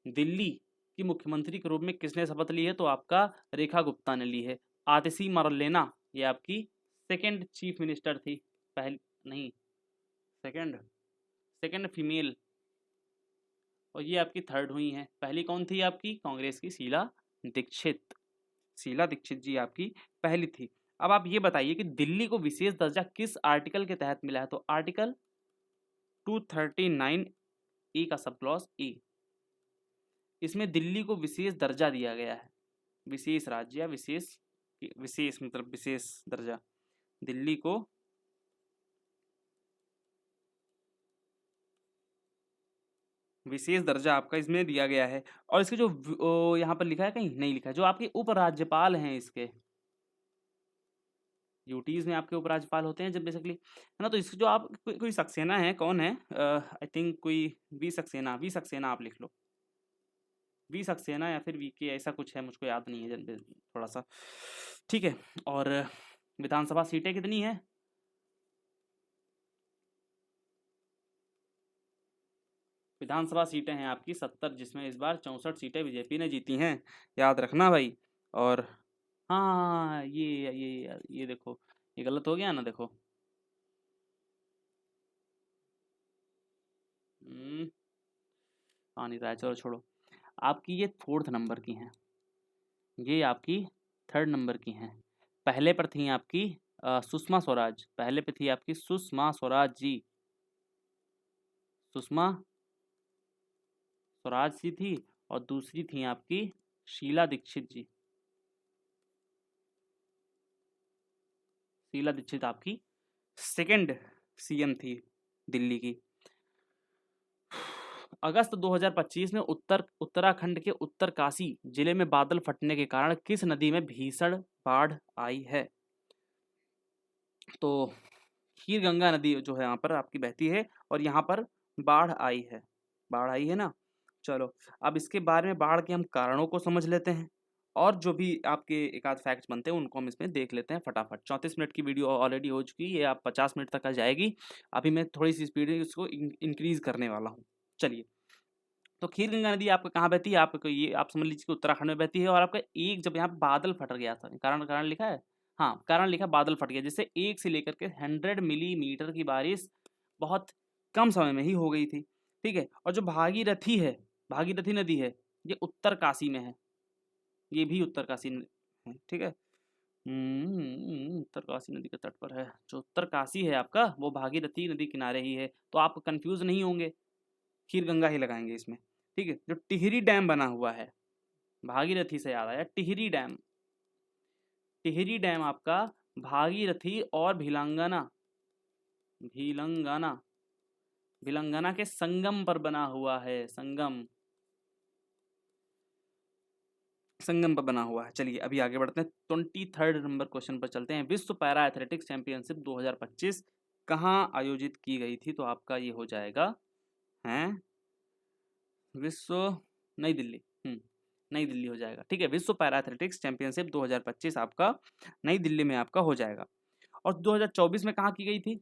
दिल्ली की मुख्यमंत्री के रूप में किसने शपथ ली है, तो आपका रेखा गुप्ता ने ली है। आतिशी मरलेना ये आपकी सेकंड चीफ मिनिस्टर थी, पहली नहीं, सेकंड फीमेल, और ये आपकी थर्ड हुई हैं। पहली कौन थी आपकी, कांग्रेस की शीला दीक्षित जी आपकी पहली थी। अब आप ये बताइए कि दिल्ली को विशेष दर्जा किस आर्टिकल के तहत मिला है, तो आर्टिकल 239A का सब क्लॉज ए, इसमें दिल्ली को विशेष दर्जा दिया गया है। विशेष राज्य या विशेष मतलब विशेष दर्जा, दिल्ली को विशेष दर्जा आपका इसमें दिया गया है। और इसके जो यहाँ पर लिखा है, कहीं नहीं लिखा है, जो आपके उपराज्यपाल हैं इसके, यूटीज में आपके उपराज्यपाल होते हैं जब बेसिकली, है ना। तो इसके जो आप कोई सक्सेना है, कौन है, आई थिंक कोई वी सक्सेना आप लिख लो, वी सक्सेना या फिर VK, ऐसा कुछ है, मुझको याद नहीं है थोड़ा सा। ठीक है, और विधानसभा सीटें कितनी है, विधानसभा सीटें हैं आपकी 70, जिसमें इस बार 64 सीटें बीजेपी ने जीती हैं, याद रखना भाई। और हाँ, ये देखो, ये गलत हो गया ना, देखो आ नहीं रहा है, चलो छोड़ो। आपकी ये 4th नंबर की हैं, ये आपकी 3rd नंबर की हैं। पहले पर थी आपकी सुषमा स्वराज, पहले पे थी आपकी सुषमा स्वराज जी, सुषमा स्वराज जी थी, और दूसरी थी आपकी शीला दीक्षित जी। शीला दीक्षित आपकी सेकंड CM थी दिल्ली की। अगस्त 2025 में उत्तराखंड के उत्तरकाशी जिले में बादल फटने के कारण किस नदी में भीषण बाढ़ आई है, तो खीर गंगा नदी जो है यहाँ पर आपकी बहती है, और यहाँ पर बाढ़ आई है ना। चलो, अब इसके बारे में बाढ़ के हम कारणों को समझ लेते हैं, और जो भी आपके एक आध फैक्ट्स बनते हैं उनको हम इसमें देख लेते हैं फटाफट। 34 मिनट की वीडियो ऑलरेडी हो चुकी है, आप 50 मिनट तक आ जाएगी। अभी मैं थोड़ी सी स्पीड इसको इंक्रीज करने वाला हूँ। चलिए, तो खीर गंगा नदी आपका कहाँ बहती है, आपको ये आप समझ लीजिए कि उत्तराखंड में बहती है। और आपका एक जब यहाँ बादल फट गया था, कारण लिखा है, हाँ कारण लिखा, बादल फट गया, जिससे 1 से लेकर के 100 मिलीमीटर की बारिश बहुत कम समय में ही हो गई थी। ठीक है, और जो भागीरथी है, भागीरथी नदी है, ये उत्तरकाशी में है, ये भी उत्तरकाशी है। ठीक है, उत्तरकाशी नदी के तट पर है। जो उत्तरकाशी है आपका वो भागीरथी नदी किनारे ही है, तो आप कंफ्यूज नहीं होंगे, खीर गंगा ही लगाएंगे इसमें। ठीक है, जो टिहरी डैम बना हुआ है, भागीरथी से याद आया, टिहरी डैम, टिहरी डैम आपका भागीरथी और भिलंगना, भिलंगना, भिलंगना के संगम पर बना हुआ है, संगम, संगम पर बना हुआ है। चलिए अभी आगे बढ़ते हैं, 23rd नंबर क्वेश्चन पर चलते हैं। विश्व पैरा एथलेटिक्स चैंपियनशिप 2025 कहाँ आयोजित की गई थी? तो आपका ये हो जाएगा हैं विश्व, नई दिल्ली, नई दिल्ली हो जाएगा। ठीक है, विश्व पैरा एथलेटिक्स चैंपियनशिप 2025 आपका नई दिल्ली में आपका हो जाएगा। और 2024 में कहाँ की गई थी?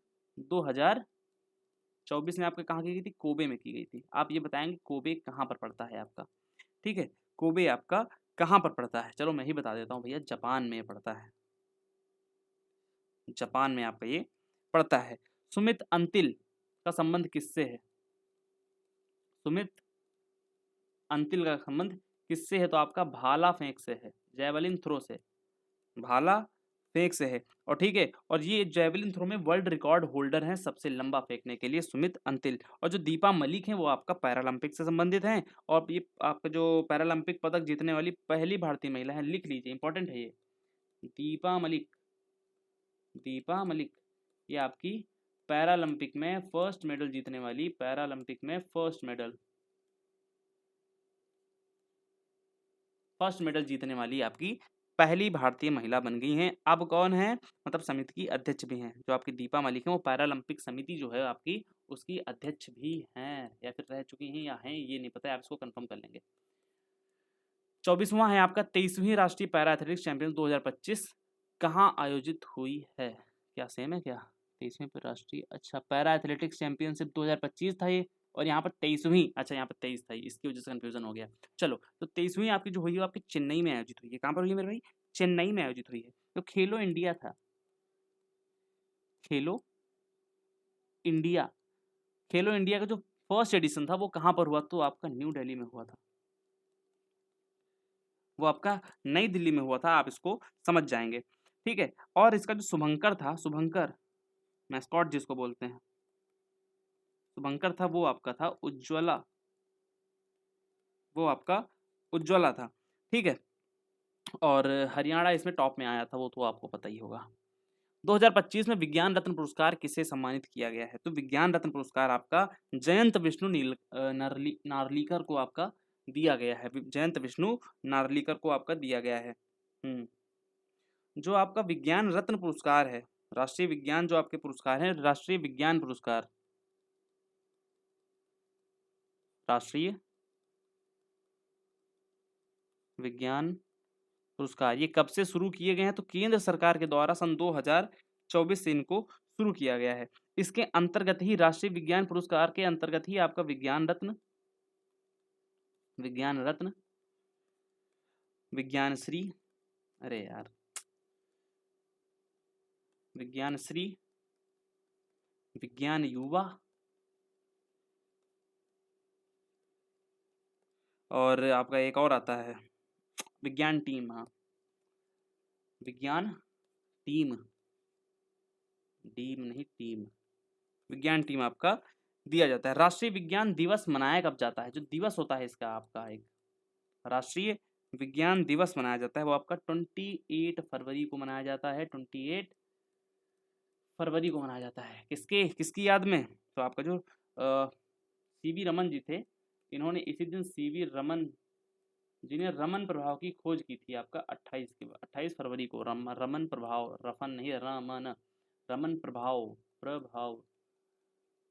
2024 में आपके कहाँ की गई थी? कोबे में की गई थी। आप ये बताएंगे कोबे कहाँ पर पड़ता है आपका? ठीक है, कोबे आपका कहाँ पर पड़ता है? चलो मैं ही बता देता हूँ भैया, जापान में पड़ता है, जापान में आपका ये पड़ता है। सुमित अंतिल का संबंध किससे है? सुमित अंतिल का संबंध किससे है? तो आपका भाला फेंक से है, जैवलिन थ्रो से, भाला फेंक से है। और ठीक है, और ये जैवलिन थ्रो में वर्ल्ड रिकॉर्ड होल्डर हैं सबसे लंबा फेंकने के लिए, सुमित अंतिल। और जो दीपा मलिक हैं वो आपका पैरालंपिक से संबंधित हैं, और ये आपका जो पैरालंपिक पदक जीतने वाली पहली भारतीय महिला है, लिख लीजिए, इंपॉर्टेंट है ये, दीपा मलिक, दीपा मलिक, ये आपकी पैरालंपिक में फर्स्ट मेडल जीतने वाली, पैरालंपिक में फर्स्ट मेडल, फर्स्ट मेडल जीतने वाली आपकी पहली भारतीय महिला बन गई हैं। अब कौन है? मतलब समिति की अध्यक्ष भी हैं, जो आपकी दीपा मलिक हैं वो पैरालंपिक समिति जो है आपकी उसकी अध्यक्ष भी हैं, या फिर रह चुकी हैं या हैं ये नहीं पता है, आप इसको कंफर्म कर लेंगे। 24वां है आपका 23वीं राष्ट्रीय पैरा एथलेटिक्स चैंपियन 2025 कहाँ आयोजित हुई है? क्या सेम है क्या? 23वीं राष्ट्रीय, अच्छा पैरा एथलेटिक्स चैंपियनशिप 2025 था ये, और यहाँ पर 23वीं, अच्छा यहाँ पर 23 था, इसकी वजह से कंफ्यूजन हो गया। चलो, तो 23वीं आपकी जो हुई है आपकी चेन्नई में आयोजित हुई है। कहाँ पर हुई है मेरे भाई? चेन्नई में आयोजित हुई है। तो खेलो इंडिया था, खेलो इंडिया, खेलो इंडिया का जो फर्स्ट एडिशन था वो कहाँ पर हुआ? तो आपका न्यू दिल्ली में हुआ था, वो आपका नई दिल्ली में हुआ था, आप इसको समझ जाएंगे। ठीक है, और इसका जो शुभंकर था, शुभंकर मैस्कॉट जिसको बोलते हैं, शुभंकर था, वो आपका था उज्ज्वला, वो आपका उज्ज्वला था। ठीक है, और हरियाणा इसमें टॉप में आया था, वो तो आपको पता ही होगा। 2025 में विज्ञान रत्न पुरस्कार किसे सम्मानित किया गया है? तो विज्ञान रत्न पुरस्कार आपका जयंत विष्णु नार्लिकर को आपका दिया गया है, जयंत विष्णु नार्लिकर को आपका दिया गया है। जो आपका विज्ञान रत्न पुरस्कार है, राष्ट्रीय विज्ञान जो आपके पुरस्कार हैं, राष्ट्रीय विज्ञान पुरस्कार, राष्ट्रीय विज्ञान पुरस्कार, ये कब से शुरू किए गए हैं? तो केंद्र सरकार के द्वारा सन 2024 से इनको शुरू किया गया है। इसके अंतर्गत ही, राष्ट्रीय विज्ञान पुरस्कार के अंतर्गत ही आपका विज्ञान रत्न, विज्ञान रत्न, विज्ञान श्री, अरे यार, विज्ञान श्री, विज्ञान युवा, और आपका एक और आता है विज्ञान टीम, हाँ विज्ञान टीम, टीम नहीं टीम, विज्ञान टीम आपका दिया जाता है। राष्ट्रीय विज्ञान दिवस मनाया कब जाता है? जो दिवस होता है इसका आपका एक राष्ट्रीय विज्ञान दिवस मनाया जाता है, वो आपका 28 फरवरी को मनाया जाता है, 28 फरवरी को मनाया जाता है। किसके, किसकी याद में? तो आपका जो सीवी रमन जी थे, इन्होंने इसी दिन सीवी रमन, जिन्हें रमन प्रभाव की खोज की थी आपका 28 फरवरी को, रमन प्रभाव, रफन नहीं रमन, रमन प्रभाव, प्रभाव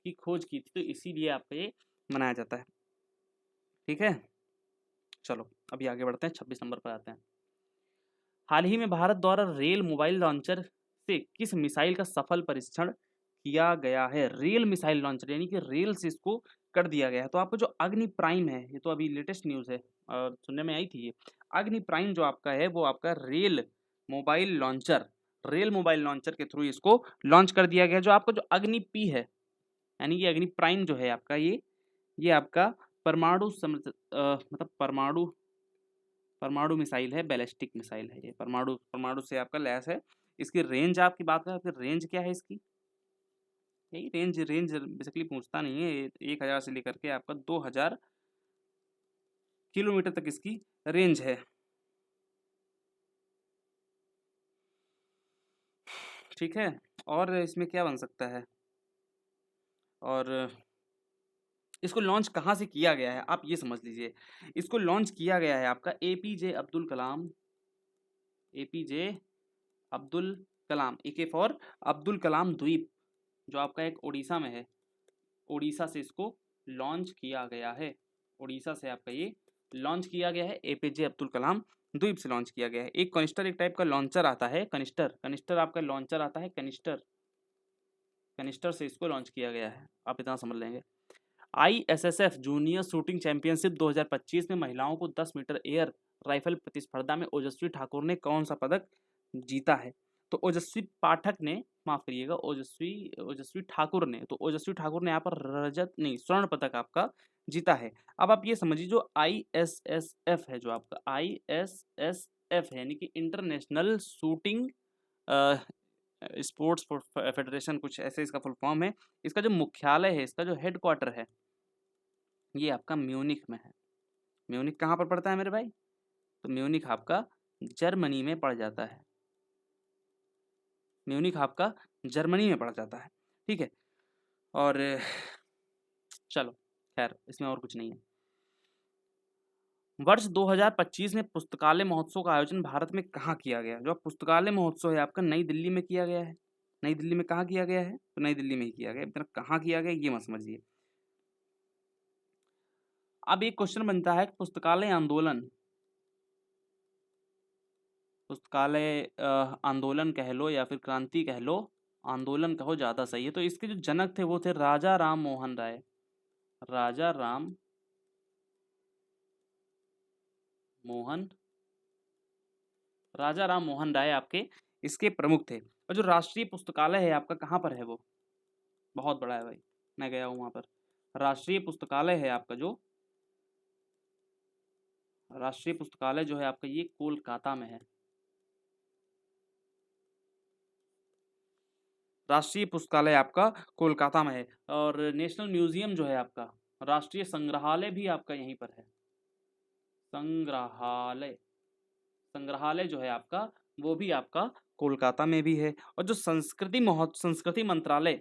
की खोज की थी, तो इसीलिए आपका ये मनाया जाता है। ठीक है, चलो अभी आगे बढ़ते हैं, 26 नंबर पर आते हैं। हाल ही में भारत द्वारा रेल मोबाइल लॉन्चर से किस मिसाइल का सफल परीक्षण किया गया है? रेल मिसाइल लॉन्चर, यानी कि रेल से इसको कर दिया गया है। तो आपका जो अग्नि प्राइम है, ये तो अभी लेटेस्ट न्यूज़ है, सुनने में आई थी ये, अग्नि प्राइम जो आपका है वो आपका rail mobile launcher, rail mobile launcher के थ्रू इसको लॉन्च कर दिया गया। जो आपका जो अग्नि पी है, यानी कि अग्नि प्राइम जो है आपका ये आपका परमाणु मतलब परमाणु मिसाइल है, बैलिस्टिक मिसाइल है ये, परमाणु से आपका लैस है। इसकी रेंज आपकी बात करें फिर रेंज क्या है इसकी, यही रेंज बेसिकली पूछता नहीं है, 1000 से लेकर के आपका 2000 किलोमीटर तक इसकी रेंज है। ठीक है, और इसमें क्या बन सकता है, और इसको लॉन्च कहाँ से किया गया है आप ये समझ लीजिए। इसको लॉन्च किया गया है आपका APJ Abdul Kalam, AK for Abdul Kalam द्वीप, जो आपका एक उड़ीसा में है, उड़ीसा से इसको लॉन्च किया गया है, उड़ीसा से आपका ये लॉन्च किया गया है, एपीजे अब्दुल कलाम द्वीप से लॉन्च किया गया है। एक कनिस्टर एक टाइप का लॉन्चर आता है, कनिस्टर आपका लॉन्चर आता है, कनिस्टर से इसको लॉन्च किया गया है, आप इतना समझ लेंगे। ISSF जूनियर शूटिंग चैंपियनशिप 2025 में महिलाओं को 10 मीटर एयर राइफल प्रतिस्पर्धा में ओजस्वी ठाकुर ने कौन सा पदक जीता है? तो ओजस्वी पाठक ने, माफ करिएगा, ओजस्वी ठाकुर ने, तो ओजस्वी ठाकुर ने यहाँ पर स्वर्ण पदक आपका जीता है। अब आप ये समझिए जो ISSF है, जो आपका ISSF है, यानी कि इंटरनेशनल शूटिंग स्पोर्ट्स फेडरेशन, कुछ ऐसे इसका फुल फॉर्म है। इसका जो मुख्यालय है, इसका जो हेडक्वार्टर है, ये आपका म्यूनिख में है। म्यूनिख कहाँ पर पड़ता है मेरे भाई? तो म्यूनिख आपका जर्मनी में पड़ जाता है, म्यूनिख आपका जर्मनी में पड़ जाता है। ठीक है, और चलो खैर इसमें और कुछ नहीं है। वर्ष 2025 में पुस्तकालय महोत्सव का आयोजन भारत में कहाँ किया गया? जो पुस्तकालय महोत्सव है आपका नई दिल्ली में किया गया है। नई दिल्ली में कहाँ किया गया है? तो नई दिल्ली में ही किया गया, कहाँ किया गया ये मत समझिए। अब एक क्वेश्चन बनता है, पुस्तकालय आंदोलन कह लो या फिर क्रांति कह लो, आंदोलन कहो ज्यादा सही है। तो इसके जो जनक थे वो थे राजा राम मोहन राय, राजा राम मोहन राय आपके इसके प्रमुख थे। और जो राष्ट्रीय पुस्तकालय है आपका कहाँ पर है, वो बहुत बड़ा है भाई, मैं गया हूँ वहाँ पर। राष्ट्रीय पुस्तकालय है आपका जो है आपका ये कोलकाता में है। राष्ट्रीय पुस्तकालय आपका कोलकाता में है। और नेशनल म्यूजियम जो है आपका, राष्ट्रीय संग्रहालय भी आपका यहीं पर है। संग्रहालय जो है आपका वो भी आपका कोलकाता में भी है। और जो संस्कृति मंत्रालय,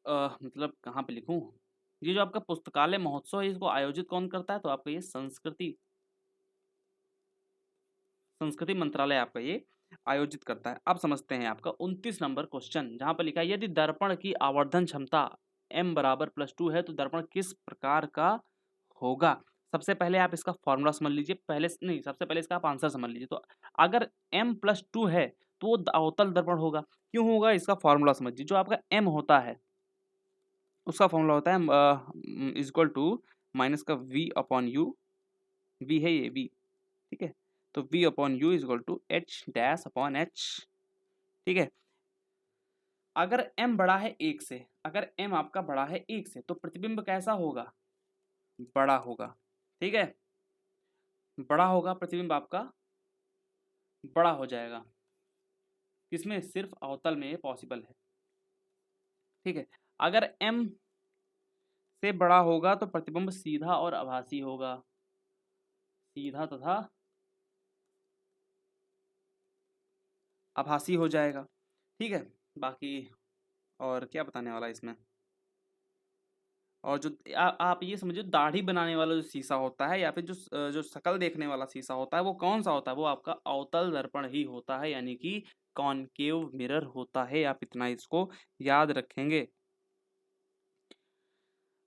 मतलब कहाँ पे लिखूं, ये जो आपका पुस्तकालय महोत्सव है इसको आयोजित कौन करता है? तो आपका ये संस्कृति मंत्रालय आपका ये आयोजित करता है। अब समझते हैं आपका 29 नंबर क्वेश्चन, जहां पर लिखा है यदि दर्पण की आवर्धन क्षमता m बराबर +2 है तो दर्पण किस प्रकार का होगा? सबसे पहले आप इसका फॉर्मूला समझ लीजिए, सबसे पहले इसका आप आंसर समझ लीजिए। तो अगर m+2 है तो वो अवतल दर्पण होगा। क्यों होगा? इसका फॉर्मूला समझिए। जो आपका m होता है उसका फॉर्मूला होता है इक्वल टू माइनस का v/u, v है ये v, ठीक है, तो v/u इक्वल टू h-h, ठीक है। अगर m बड़ा है 1 से, अगर m आपका बड़ा है 1 से तो प्रतिबिंब कैसा होगा? बड़ा होगा, ठीक है, बड़ा होगा, प्रतिबिंब आपका बड़ा हो जाएगा। किसमें? सिर्फ अवतल में पॉसिबल है, ठीक है। अगर m से बड़ा होगा तो प्रतिबिंब सीधा और आभासी होगा, सीधा तथा आभासी हो जाएगा, ठीक है। बाकी और क्या बताने वाला इसमें, और जो आप ये समझिए दाढ़ी बनाने वाला जो शीशा होता है या फिर जो शक्ल देखने वाला शीशा होता है वो कौन सा होता है? वो आपका अवतल दर्पण ही होता है, यानी कि कॉनकेव मिरर होता है। आप इतना इसको याद रखेंगे।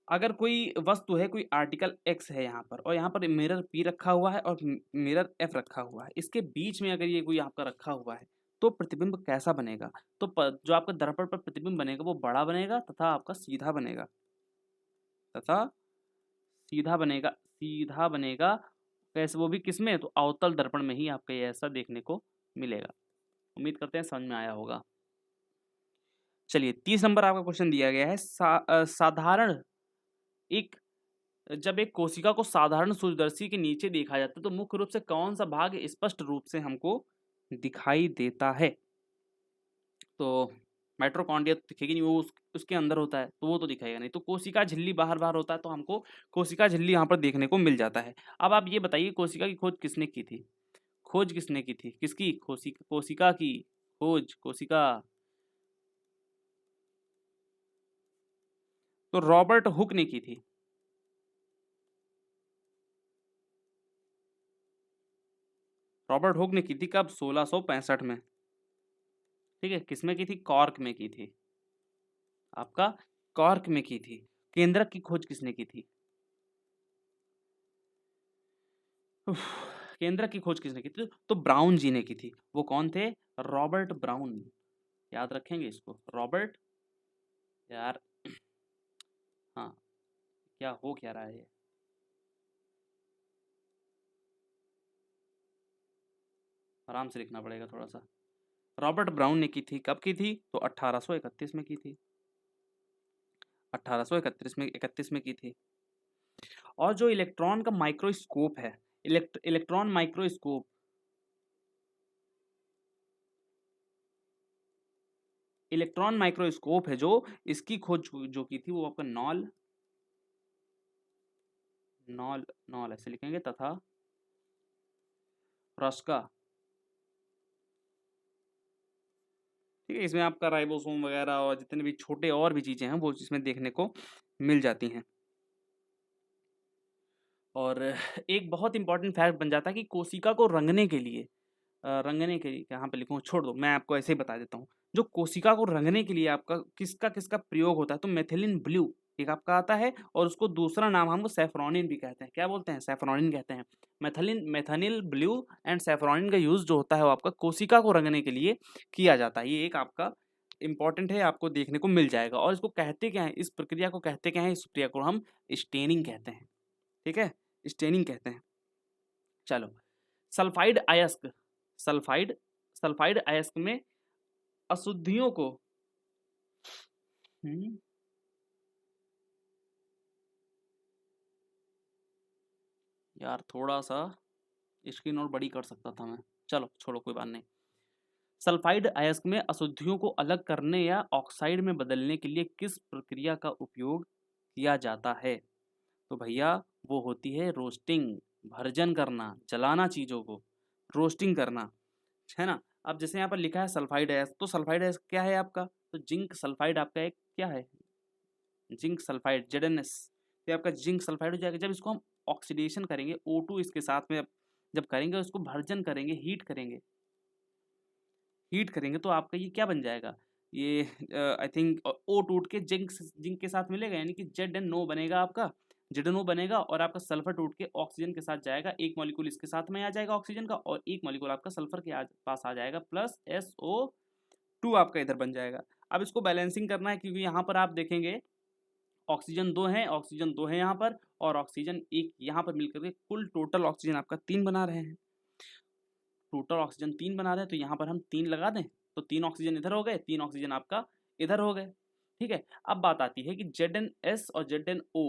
अगर कोई वस्तु है, कोई आर्टिकल x है यहाँ पर, और यहाँ पर मिरर p रखा हुआ है और मिरर f रखा हुआ है, इसके बीच में अगर ये कोई आपका रखा हुआ है तो प्रतिबिंब कैसा बनेगा? तो जो आपका दर्पण पर प्रतिबिंब बनेगा वो बड़ा बनेगा तथा आपका सीधा बनेगा, सीधा बनेगा। कैसे? वो भी किसमें? तो अवतल दर्पण में ही आपको ये ऐसा देखने को मिलेगा। उम्मीद करते हैं समझ में आया होगा। चलिए 30 नंबर आपका क्वेश्चन दिया गया है, साधारण एक जब एक कोशिका को साधारण सूर्यदर्शी के नीचे देखा जाता है तो मुख्य रूप से कौन सा भाग स्पष्ट रूप से हमको दिखाई देता है? तो माइटोकॉन्ड्रिया तो दिखेगी नहीं, वो उसके अंदर होता है तो वो तो दिखाएगा नहीं। तो कोशिका झिल्ली बाहर बाहर होता है तो हमको कोशिका झिल्ली यहाँ पर देखने को मिल जाता है। अब आप ये बताइए कोशिका की खोज किसने की थी? खोज किसने की थी? किसकी? कोशिका की खोज, कोशिका। तो रॉबर्ट हुक ने की थी। रॉबर्ट हुक ने की थी कब? 1665 में। ठीक है, किसमें की थी? कॉर्क में की थी, आपका कॉर्क में की थी। केंद्रक की खोज किसने की थी? केंद्रक की खोज किसने की थी? तो ब्राउन जी ने की थी। वो कौन थे? Robert brown. याद रखेंगे इसको, रॉबर्ट। यार हाँ, क्या हो क्या रहा है ये? आराम से लिखना पड़ेगा थोड़ा सा। रॉबर्ट ब्राउन ने की थी। कब की थी? तो 1831 में की थी। 1831 में की थी। और जो इलेक्ट्रॉन का माइक्रोस्कोप है, इलेक्ट्रॉन माइक्रोस्कोप, इलेक्ट्रॉन माइक्रोस्कोप है जो, इसकी खोज जो की थी वो आपका नॉल नॉल नॉल ऐसे लिखेंगे, तथा रस्का। ठीक है, इसमें आपका राइबोसोम वगैरह और जितने भी छोटे और भी चीजें हैं वो इसमें देखने को मिल जाती हैं। और एक बहुत इंपॉर्टेंट फैक्ट बन जाता है कि कोशिका को रंगने के लिए, रंगने के लिए कहाँ पे लिखूँ, छोड़ दो, मैं आपको ऐसे ही बता देता हूँ। जो कोशिका को रंगने के लिए आपका किसका किसका प्रयोग होता है? तो मेथिलीन ब्लू एक आपका आता है, और उसको दूसरा नाम हम सैफरोनिन भी कहते हैं। क्या बोलते हैं? सैफरोनिन कहते हैं। मेथनिल ब्लू एंड सैफरोनिन का यूज जो होता है वो आपका कोशिका को रंगने के लिए किया जाता है। ये एक आपका इंपॉर्टेंट है, आपको देखने को मिल जाएगा। और इसको कहते क्या है? इस प्रक्रिया को कहते क्या है? इस प्रक्रिया को हम स्टेनिंग कहते हैं। ठीक है, स्टेनिंग कहते हैं। चलो, सल्फाइड अयस्क, सल्फाइड सल्फाइड अयस्क में अशुद्धियों को, हम्म, यार थोड़ा सा स्क्रीन और बड़ी कर सकता था मैं। चलो छोड़ो, कोई बात नहीं। सल्फाइड अयस्क में अशुद्धियों को अलग करने या ऑक्साइड में बदलने के लिए किस प्रक्रिया का उपयोग किया जाता है? तो भैया वो होती है रोस्टिंग, भर्जन करना, जलाना चीजों को, रोस्टिंग करना, है ना। अब जैसे यहाँ पर लिखा है सल्फाइड अयस्क, तो सल्फाइड अयस्क क्या है आपका? तो जिंक सल्फाइड आपका एक क्या है? Zinc sulphide, ZnS। ये आपका जिंक सल्फाइड हो जाएगा। जब इसको हम ऑक्सीडेशन करेंगे O2 इसके साथ में, जब करेंगे उसको भर्जन करेंगे, हीट करेंगे तो आपका ये क्या बन जाएगा? ये आई थिंक O टूट के जिंक जिंक के साथ मिलेगा, यानी कि ZnO बनेगा आपका, ZnO बनेगा, और आपका सल्फर टूट के ऑक्सीजन के साथ जाएगा। एक मॉलिक्यूल इसके साथ में आ जाएगा ऑक्सीजन का, और एक मॉलिक्यूल आपका सल्फर के पास आ जाएगा, प्लस SO2 आपका इधर बन जाएगा। अब इसको बैलेंसिंग करना है, क्योंकि यहाँ पर आप देखेंगे ऑक्सीजन 2 है, ऑक्सीजन 2 है यहाँ पर, और ऑक्सीजन 1 यहाँ पर मिलकर के कुल टोटल ऑक्सीजन आपका 3 बना रहे हैं। टोटल ऑक्सीजन 3 बना रहे हैं, तो यहाँ पर हम 3 लगा दें तो 3 ऑक्सीजन इधर हो गए, 3 ऑक्सीजन आपका इधर हो गए। ठीक है, अब बात आती है कि ZnS और ZnO,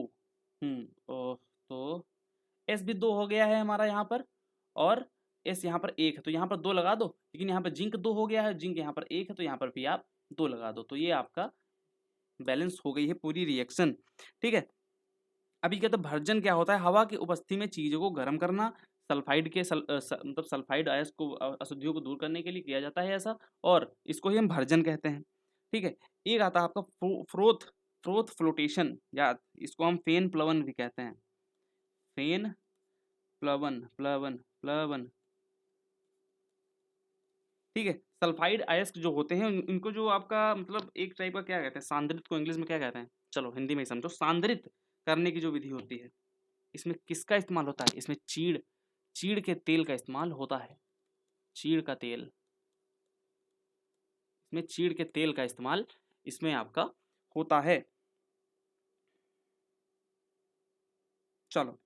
तो S भी 2 हो गया है हमारा यहाँ पर, और S यहाँ पर 1 है, तो यहाँ पर 2 लगा दो। लेकिन यहाँ पर जिंक 2 हो गया है, जिंक यहाँ पर 1 है, तो यहाँ पर भी आप 2 लगा दो। तो ये आपका बैलेंस हो गई है पूरी रिएक्शन। ठीक है, अभी क्या, तो भर्जन क्या होता है? हवा की उपस्थिति में चीजों को गर्म करना। सल्फाइड के मतलब सल्फाइड अयस्क को, अशुद्धियों को दूर करने के लिए किया जाता है ऐसा, और इसको ही हम भर्जन कहते हैं। ठीक है, एक आता है आपका फ्रोथ फ्रोथ फ्लोटेशन, या इसको हम फेन प्लवन भी कहते हैं। फेन प्लवन प्लवन प्लवन। ठीक है, सल्फाइड अयस्क जो होते हैं इनको जो आपका मतलब एक टाइप का क्या कहते हैं, सांद्रित को इंग्लिश में क्या कहते हैं? चलो हिंदी में ही समझो, सांद्रित करने की जो विधि होती है, इसमें किसका इस्तेमाल होता है? इसमें चीड़ चीड़ के तेल का इस्तेमाल होता है। चीड़ का तेल, इसमें चीड़ के तेल का इस्तेमाल इसमें आपका होता है। चलो,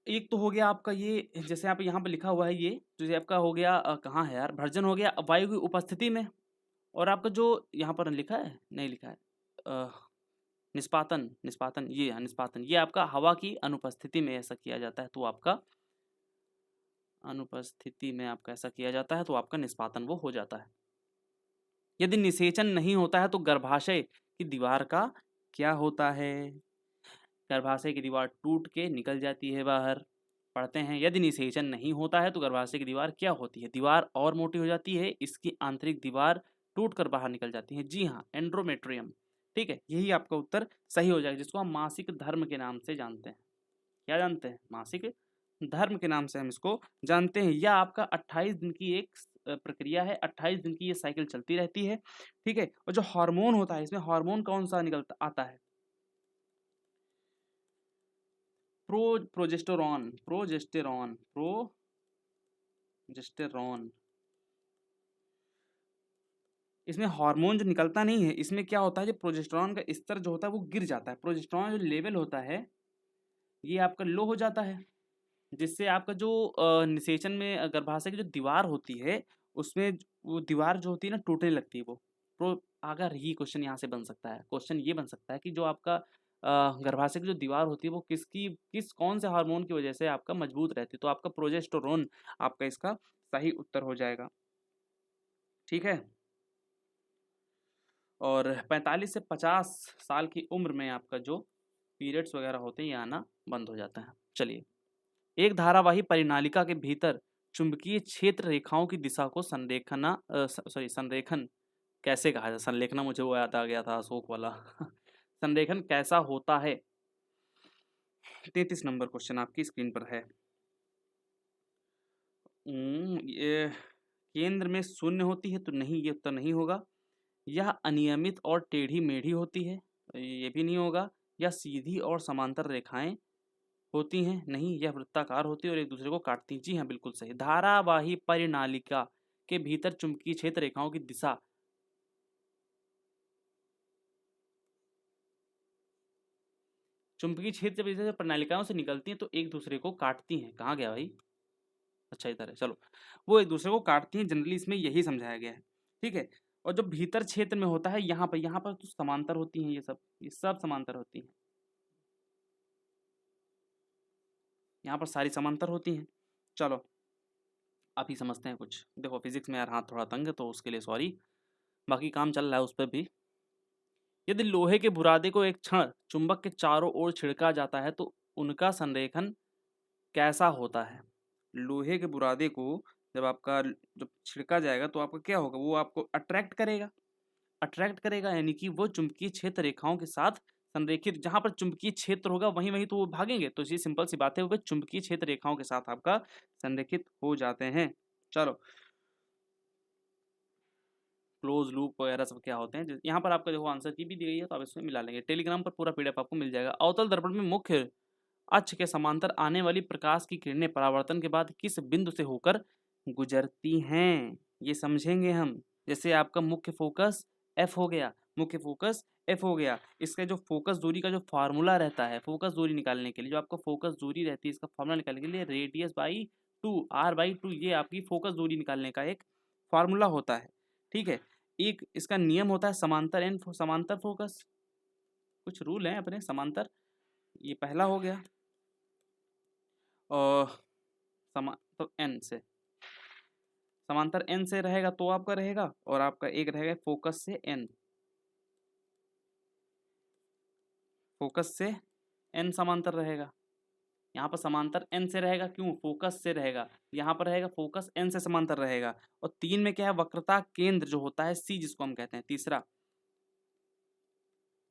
एक तो हो गया आपका ये, जैसे आप यहाँ पे लिखा हुआ है, ये जैसे आपका हो गया कहाँ है यार, भर्जन हो गया वायु की उपस्थिति में, और आपका जो यहाँ पर लिखा है, नहीं लिखा है, निष्पातन, निष्पातन ये, हाँ निष्पातन, ये आपका हवा की अनुपस्थिति में ऐसा किया जाता है, तो आपका अनुपस्थिति में आपका ऐसा किया जाता है, तो आपका निष्पातन वो हो जाता है। यदि निषेचन नहीं होता है तो गर्भाशय की दीवार का क्या होता है? गर्भाशय की दीवार टूट के निकल जाती है बाहर। पढ़ते हैं, यदि निषेचन नहीं होता है तो गर्भाशय की दीवार क्या होती है? दीवार और मोटी हो जाती है, इसकी आंतरिक दीवार टूट कर बाहर निकल जाती है। जी हाँ, एंड्रोमेट्रियम। ठीक है, यही आपका उत्तर सही हो जाएगा, जिसको हम मासिक धर्म के नाम से जानते हैं। क्या जानते हैं? मासिक धर्म के नाम से हम इसको जानते हैं। यह आपका 28 दिन की एक प्रक्रिया है, 28 दिन की ये साइकिल चलती रहती है। ठीक है, और जो हार्मोन होता है, इसमें हार्मोन कौन सा निकलता आता है? Progesterone, progesterone, progesterone. इसमें हार्मोन जो निकलता नहीं है, इसमें क्या होता है, जो प्रोजेस्टेरॉन का स्तर जो होता है वो गिर जाता है। प्रोजेस्टेरॉन जो लेवल होता है ये आपका लो हो जाता है, जिससे आपका जो निषेचन में गर्भाशय की जो दीवार होती है, उसमें वो दीवार जो होती है ना, टूटने लगती है वो। तो अगर ही क्वेश्चन यहाँ से बन सकता है, क्वेश्चन ये बन सकता है कि जो आपका गर्भाशय की जो दीवार होती है वो किस कौन से हार्मोन की वजह से आपका मजबूत रहती है? तो आपका प्रोजेस्टेरोन आपका इसका सही उत्तर हो जाएगा। ठीक है, और 45 से 50 साल की उम्र में आपका जो पीरियड्स वगैरह होते हैं ये आना बंद हो जाता है। चलिए, एक धारावाही परिनालिका के भीतर चुंबकीय क्षेत्र रेखाओं की दिशा को संरेखन कैसे कहा जाए? संलेखना, मुझे वो याद आ गया था अशोक वाला संरेखन कैसा होता है? 33 नंबर क्वेश्चन आपकी स्क्रीन पर है। ये केंद्र में शून्य होती है, तो नहीं, ये उत्तर नहीं होगा। यह अनियमित और टेढ़ी मेढ़ी होती है, ये भी नहीं होगा। यह सीधी और समांतर रेखाएं होती हैं, नहीं। यह वृत्ताकार होती है और एक दूसरे को काटती हैं। जी हाँ, बिल्कुल सही। धारावाही परिनालिका के भीतर चुंबकीय क्षेत्र रेखाओं की दिशा, चुंबकीय क्षेत्र जब इधर प्रणालिकाओं से निकलती हैं तो एक दूसरे को काटती हैं। कहाँ गया भाई? अच्छा, इधर है, चलो। वो एक दूसरे को काटती हैं, जनरली इसमें यही समझाया गया है। ठीक है, और जो भीतर क्षेत्र में होता है, यहाँ पर तो समांतर होती हैं, ये सब समांतर होती हैं। यहाँ पर सारी समांतर होती हैं। चलो, आप ही समझते हैं कुछ। देखो, फिजिक्स में यार हाथ थोड़ा तंग है, तो उसके लिए सॉरी, बाकी काम चल रहा है उस पर भी। यदि लोहे के बुरादे को एक क्षण चुंबक के चारों ओर छिड़का जाता है तो उनका संरेखन कैसा होता है? लोहे के बुरादे को जब छिड़का जाएगा तो आपका क्या होगा? वो आपको अट्रैक्ट करेगा, यानी कि वो चुंबकीय क्षेत्र रेखाओं के साथ संरेखित, जहां पर चुंबकीय क्षेत्र होगा वहीं वहीं तो वो भागेंगे। तो ये सिंपल सी बात है, वो चुंबकीय क्षेत्र रेखाओं के साथ आपका संरेखित हो जाते हैं। चलो, क्लोज लूप वगैरह सब क्या होते हैं, यहाँ पर आपका देखो आंसर की भी दी गई है, तो आप इसमें मिला लेंगे। टेलीग्राम पर पूरा पीडीएफ आपको मिल जाएगा। अवतल दर्पण में मुख्य अक्ष के समांतर आने वाली प्रकाश की किरणें परावर्तन के बाद किस बिंदु से होकर गुजरती हैं? ये समझेंगे हम। जैसे आपका मुख्य फोकस एफ हो गया, मुख्य फोकस एफ हो गया, इसका जो फोकस दूरी का जो फार्मूला रहता है, फोकस दूरी निकालने के लिए जो आपका फोकस दूरी रहती है, इसका फार्मूला निकालने के लिए रेडियस बाई 2, r/2, ये आपकी फोकस दूरी निकालने का एक फार्मूला होता है। ठीक है, एक इसका नियम होता है समांतर एन समांतर फोकस, कुछ रूल हैं अपने समांतर, ये पहला हो गया। और तो एन से समांतर एन से रहेगा तो आपका रहेगा, और आपका एक रहेगा फोकस से एन, फोकस से एन समांतर रहेगा। यहाँ पर समांतर एन से रहेगा, क्यों? फोकस से रहेगा। यहाँ पर रहेगा फोकस एन से समांतर रहेगा। और 3 में क्या है? वक्रता केंद्र जो होता है सी, जिसको हम कहते हैं तीसरा,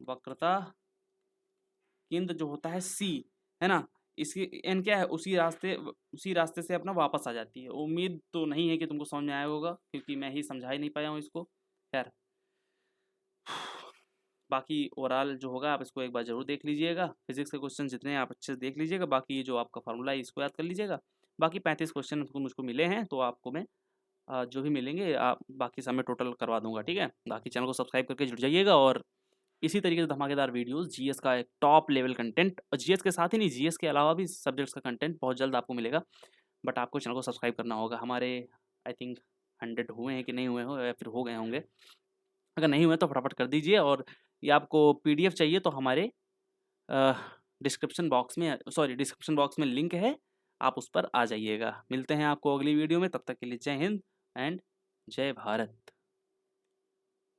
वक्रता केंद्र जो होता है सी, है ना, इसकी एन क्या है? उसी रास्ते से अपना वापस आ जाती है। उम्मीद तो नहीं है कि तुमको समझ में आया होगा, क्योंकि मैं ही समझा ही नहीं पाया हूँ इसको। खैर, बाकी ओवरऑल जो होगा आप इसको एक बार जरूर देख लीजिएगा। फिजिक्स के क्वेश्चन जितने हैं आप अच्छे से देख लीजिएगा। बाकी ये जो आपका फार्मूला है इसको याद कर लीजिएगा। बाकी 35 क्वेश्चन मुझको मिले हैं, तो आपको मैं जो भी मिलेंगे आप बाकी सब मैं टोटल करवा दूंगा। ठीक है, बाकी चैनल को सब्सक्राइब करके जुड़ जाइएगा। और इसी तरीके से धमाकेदार वीडियोस, जीएस का एक टॉप लेवल कंटेंट, और जीएस के साथ ही नहीं, जीएस के अलावा भी सब्जेक्ट्स का कंटेंट बहुत जल्द आपको मिलेगा। बट आपको चैनल को सब्सक्राइब करना होगा। हमारे आई थिंक 100 हुए हैं कि नहीं हुए हो, या फिर हो गए होंगे, अगर नहीं हुए तो फटाफट कर दीजिए। और ये आपको पीडीएफ चाहिए तो हमारे डिस्क्रिप्शन बॉक्स में लिंक है, आप उस पर आ जाइएगा। मिलते हैं आपको अगली वीडियो में, तब तक के लिए जय हिंद एंड जय भारत।